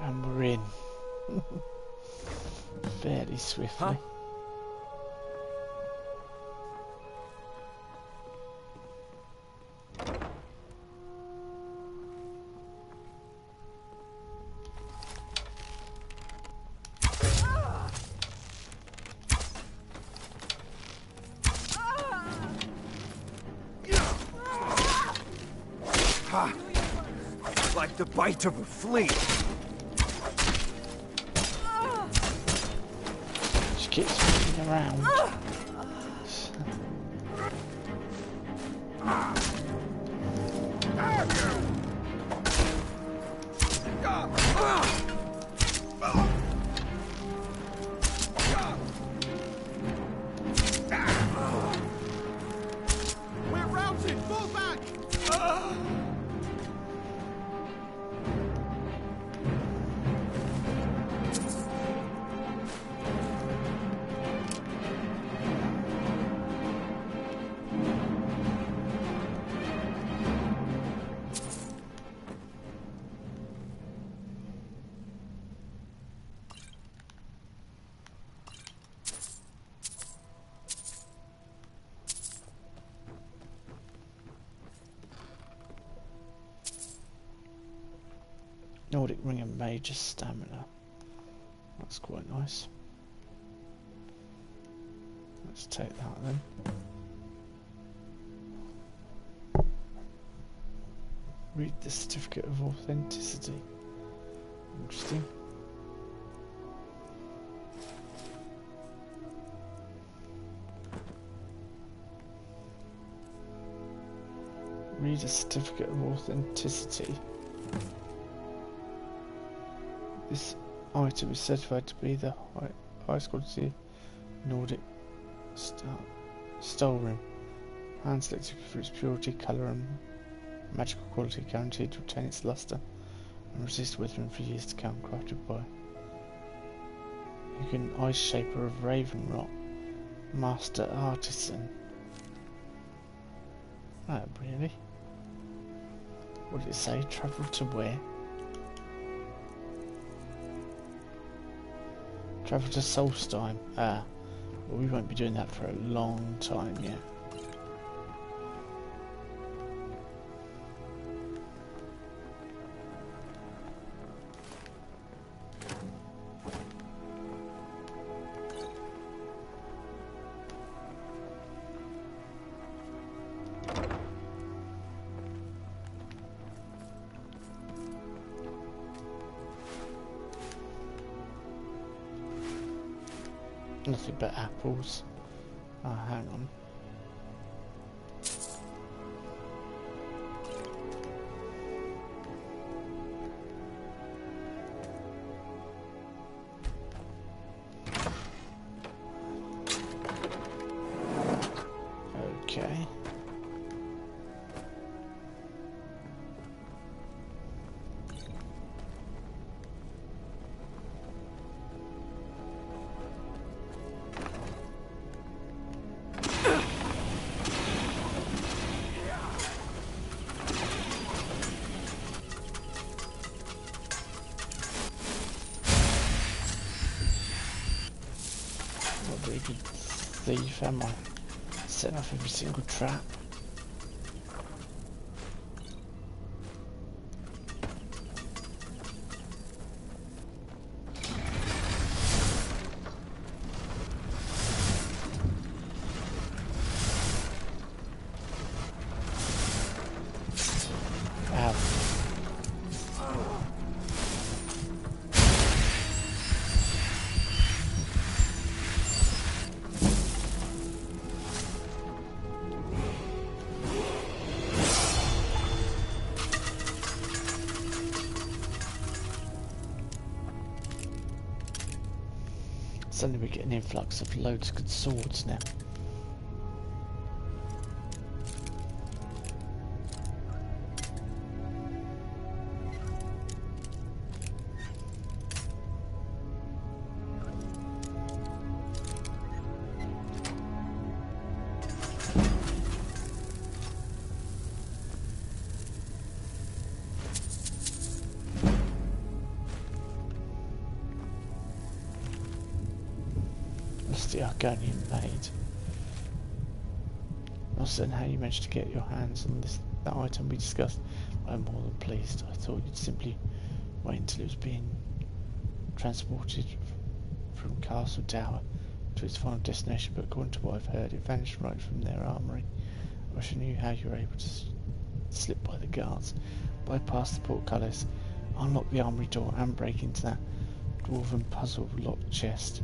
And we're in. Fairly swiftly. Huh? Like the bite of a flea. She keeps moving around. We're routed! Fall back! Nordic ring and major stamina. That's quite nice. Let's take that then. Read the certificate of authenticity. Interesting. Read a certificate of authenticity. This item is certified to be the highest quality Nordic stole ring. Hand selected for its purity, colour and magical quality, guaranteed to retain its lustre and resist withering for years to come. Crafted by Ice Shaper of Raven Rock, Master Artisan. Oh, really? What did it say? Travel to where? Travel to Solstheim. Well, we won't be doing that for a long time yet. Nothing but apples. Oh, hang on. Okay. Good thief, am I? Setting off every single trap. Ow. Suddenly we get an influx of loads of good swords now. The Argonian maid. Not certain how you managed to get your hands on that item we discussed. I'm more than pleased. I thought you'd simply wait until it was being transported from Castle Dower to its final destination, but according to what I've heard, it vanished right from their armoury. I wish I knew how you were able to slip by the guards. Bypass the portcullis, unlock the armory door and break into that dwarven puzzle locked chest.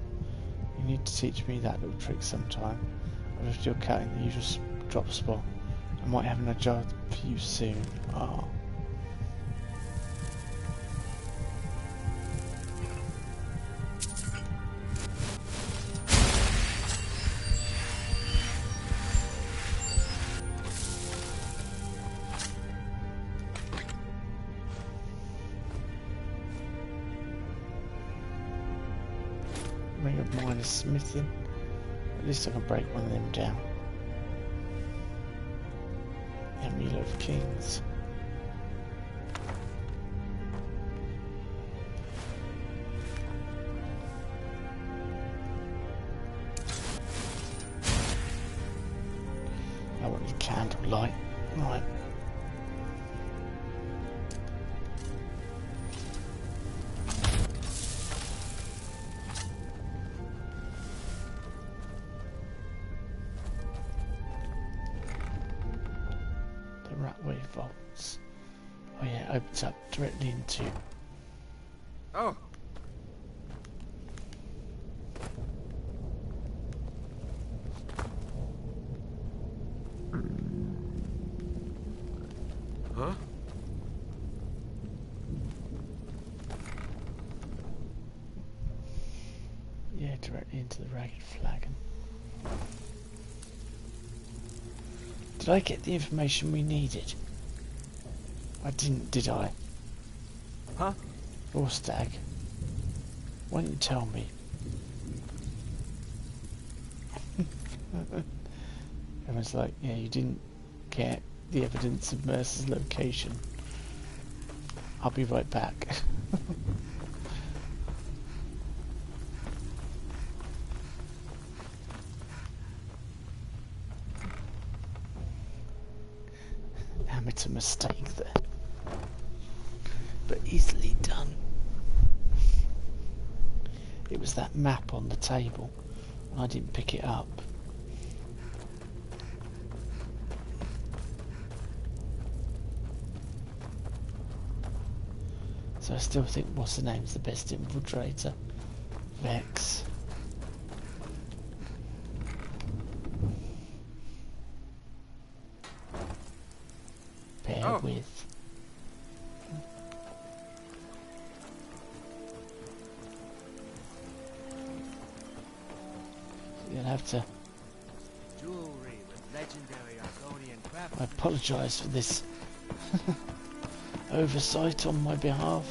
You need to teach me that little trick sometime. I've left your cat in the usual drop spot. I might have another job for you soon. Ah. Ring of mine is smithing. At least I can break one of them down. Amulet of Kings. I wanted candlelight. Right. Vaults. Oh yeah, it opens up directly into. Oh. Huh? Yeah, directly into the ragged flagon. Did I get the information we needed? I didn't, did I? Huh? Or Stag? Why didn't you tell me? Everyone's like, yeah, you didn't get the evidence of Mercer's location. I'll be right back. Amateur mistake there. But easily done. It was that map on the table, and I didn't pick it up. So I still think what's the name's the best infiltrator. Vex. Bear with. You'll have to. Jewelry with legendary Argonian craft. I apologise for this oversight on my behalf.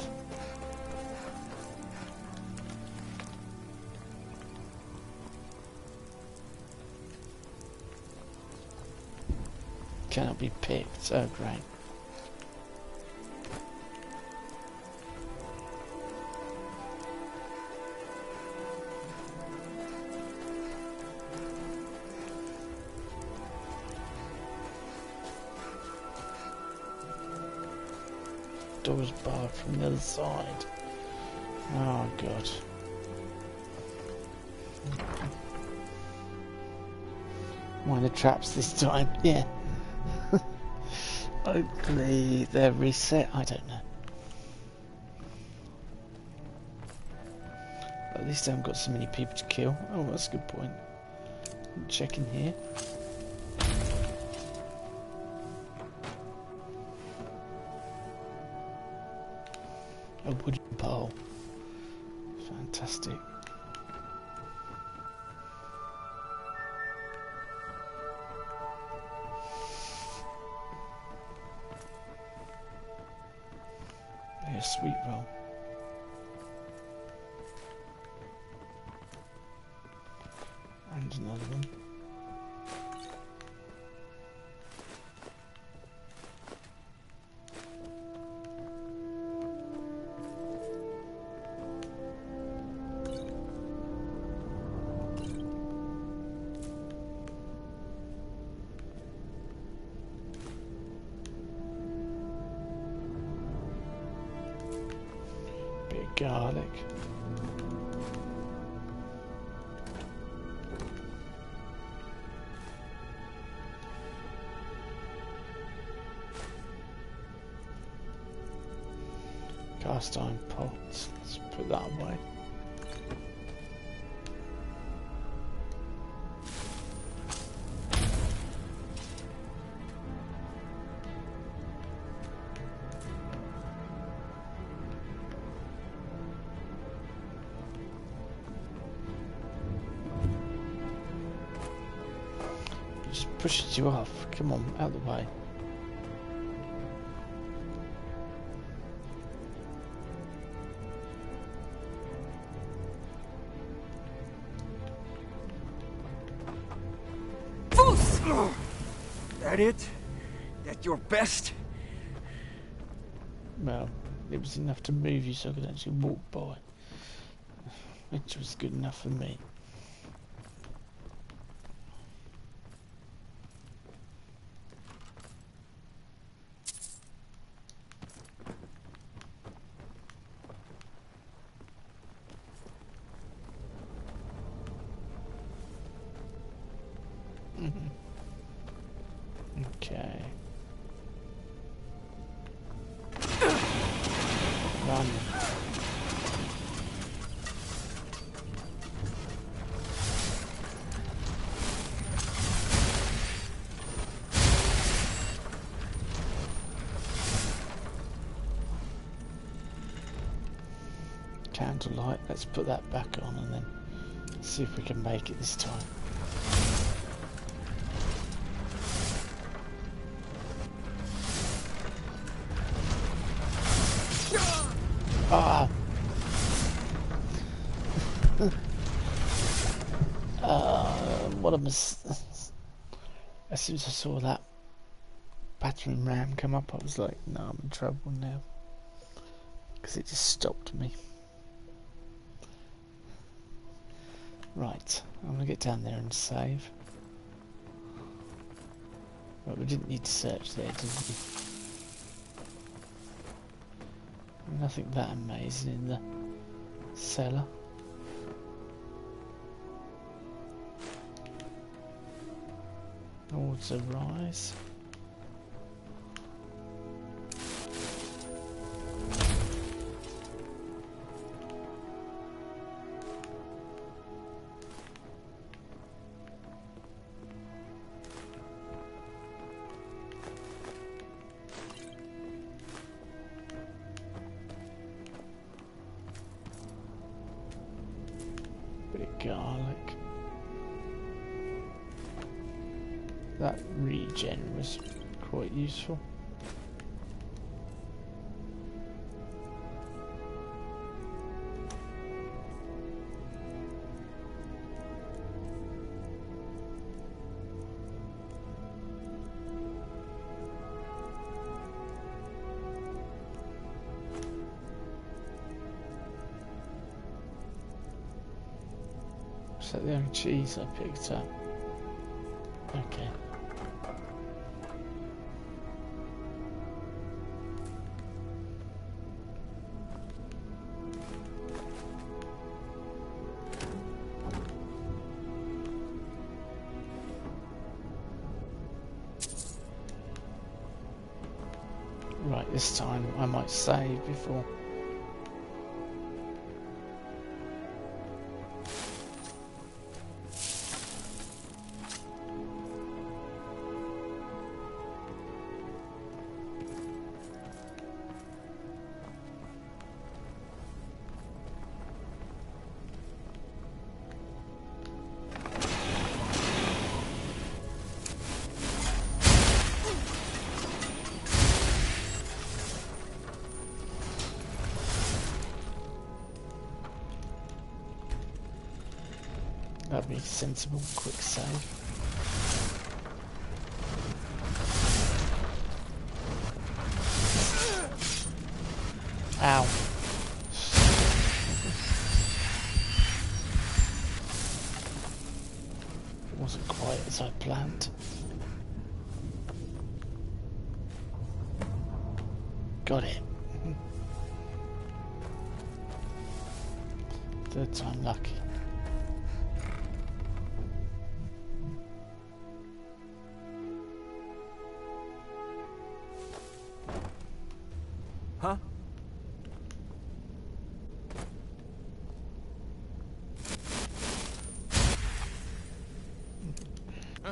Cannot be picked. Oh, great. Door's barred from the other side. Oh, God. Mind the traps this time, yeah. Hopefully they're reset, I don't know. At least I haven't got so many people to kill. Oh, that's a good point. Check in here. A wooden pole. Fantastic. A sweet roll. And another one. Garlic. Cast iron pots. Let's put that away. It just pushes you off. Come on, out of the way. That it? That your best? Well, it was enough to move you so I could actually walk by. Which was good enough for me. Okay. Run. Candlelight, let's put that back on and then see if we can make it this time. Ah! What a mistake. As soon as I saw that battering ram come up, I was like, no, I'm in trouble now. Because it just stopped me. Right, I'm going to get down there and save. Right, we didn't need to search there, did we? Nothing that amazing in the cellar. Towards a rise. Bit of garlic. That regen was quite useful. Is that the only cheese I picked up? Okay. Right, this time I might save before. That'd be sensible, quick save. Ow. It wasn't quite as I planned. Got it. Third time lucky. Huh?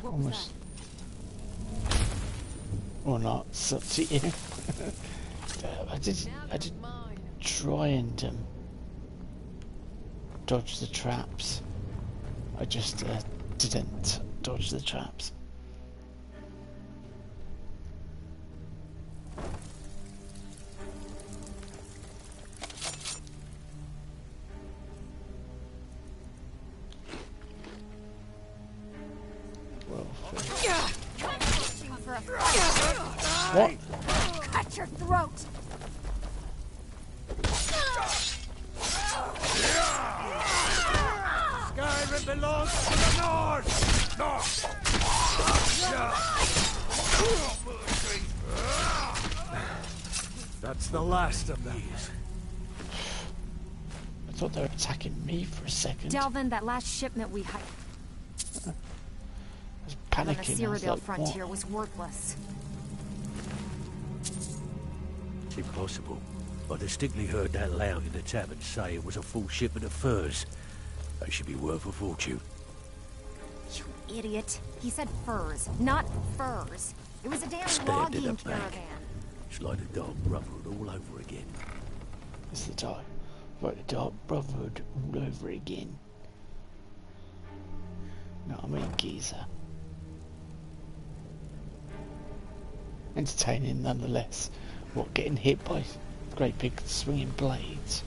almost... Or not, it's up to you. I did try and dodge the traps. I just didn't dodge the traps. What? Cut your throat! Skyrim belongs to the North! That's the last of them. I thought they were attacking me for a second. Delvin, that last shipment we had I was on the panicking. I was Cyrodiil like, frontier what? was worthless. Impossible. I distinctly heard that lout in the tavern say it was a full shipment of furs. They should be worth a fortune. You idiot. He said furs, not furs. It was a damn Stand in logging the back. caravan. It's like the Dark Brotherhood all over again. It's the dark, like the Dark Brotherhood all over again. No, I mean geezer. Entertaining nonetheless. What, getting hit by great big swinging blades?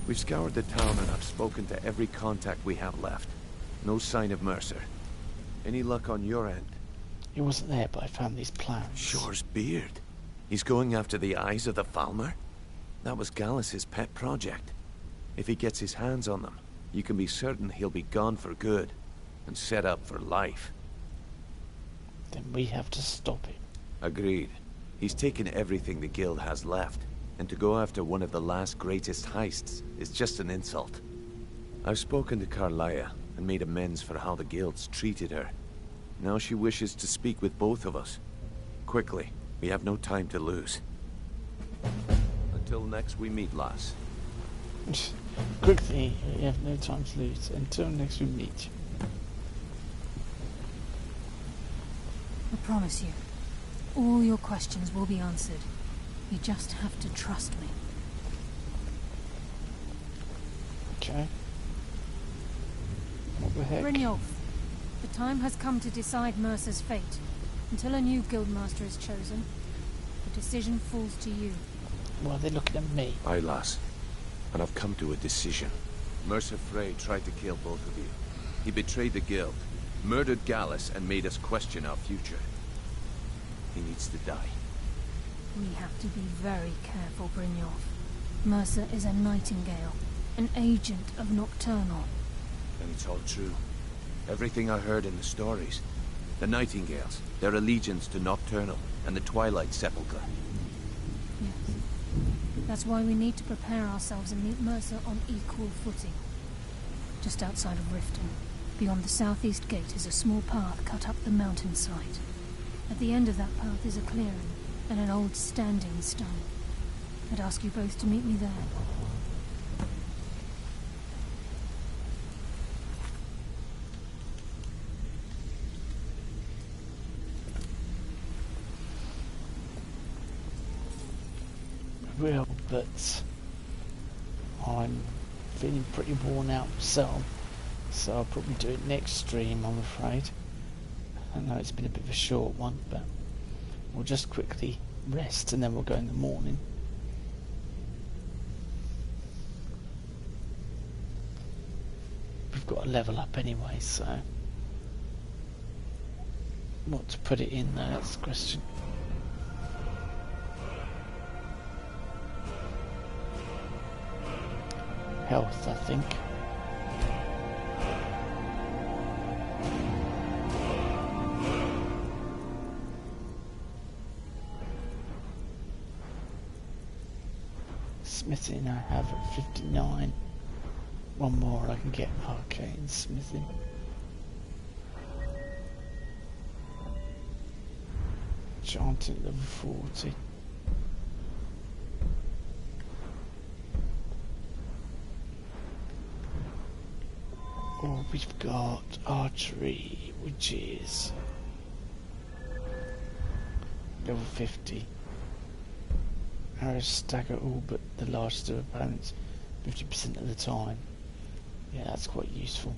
We've scoured the town and I've spoken to every contact we have left. No sign of Mercer. Any luck on your end? He wasn't there, but I found these plans. Shore's beard. He's going after the eyes of the Falmer? That was Gallus's pet project. If he gets his hands on them, you can be certain he'll be gone for good and set up for life. Then we have to stop him. Agreed. He's taken everything the guild has left, and to go after one of the last greatest heists is just an insult. I've spoken to Carlia and made amends for how the guild's treated her. Now she wishes to speak with both of us. Quickly, we have no time to lose. Until next we meet, lass. Quickly, we have no time to lose. Until next we meet. I promise you, all your questions will be answered. You just have to trust me. Okay. What the heck? Brynjolf, the time has come to decide Mercer's fate. Until a new guildmaster is chosen, the decision falls to you. Well, they're looking at me. Aye, lass. And I've come to a decision. Mercer Frey tried to kill both of you. He betrayed the guild, murdered Gallus, and made us question our future. He needs to die. We have to be very careful, Brynjolf. Mercer is a nightingale, an agent of Nocturnal. And it's all true. Everything I heard in the stories. The Nightingales, their allegiance to Nocturnal, and the Twilight Sepulchre. Yes. That's why we need to prepare ourselves and meet Mercer on equal footing. Just outside of Riften, beyond the southeast gate, is a small path cut up the mountainside. At the end of that path is a clearing, and an old standing stone. I'd ask you both to meet me there. Real, but I'm feeling pretty worn out myself, so I'll probably do it next stream, I'm afraid. I know it's been a bit of a short one, but we'll just quickly rest and then we'll go in the morning. We've got to level up anyway, so what to put it in there, that's the question. Health, I think. Smithing I have at 59. One more I can get arcane smithing. Enchanting level 40. Oh, we've got archery, which is level 50. Arrows stagger all but the largest of opponents 50% of the time. Yeah, that's quite useful.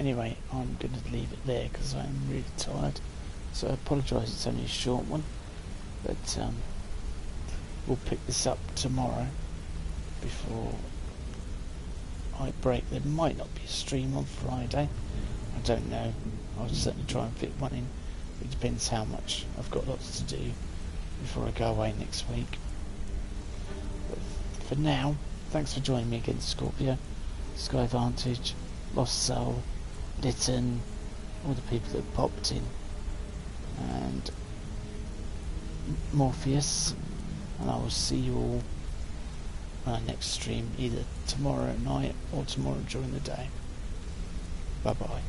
Anyway, I'm going to leave it there because I'm really tired. So I apologise, it's only a short one. But we'll pick this up tomorrow before I break. There might not be a stream on Friday. I don't know. I'll certainly try and fit one in. It depends how much. I've got lots to do before I go away next week. But for now, thanks for joining me again, Scorpio, Sky Vantage, Lost Soul, Lytton, all the people that popped in, and Morpheus, and I will see you all on our next stream, either tomorrow at night or tomorrow during the day. Bye bye.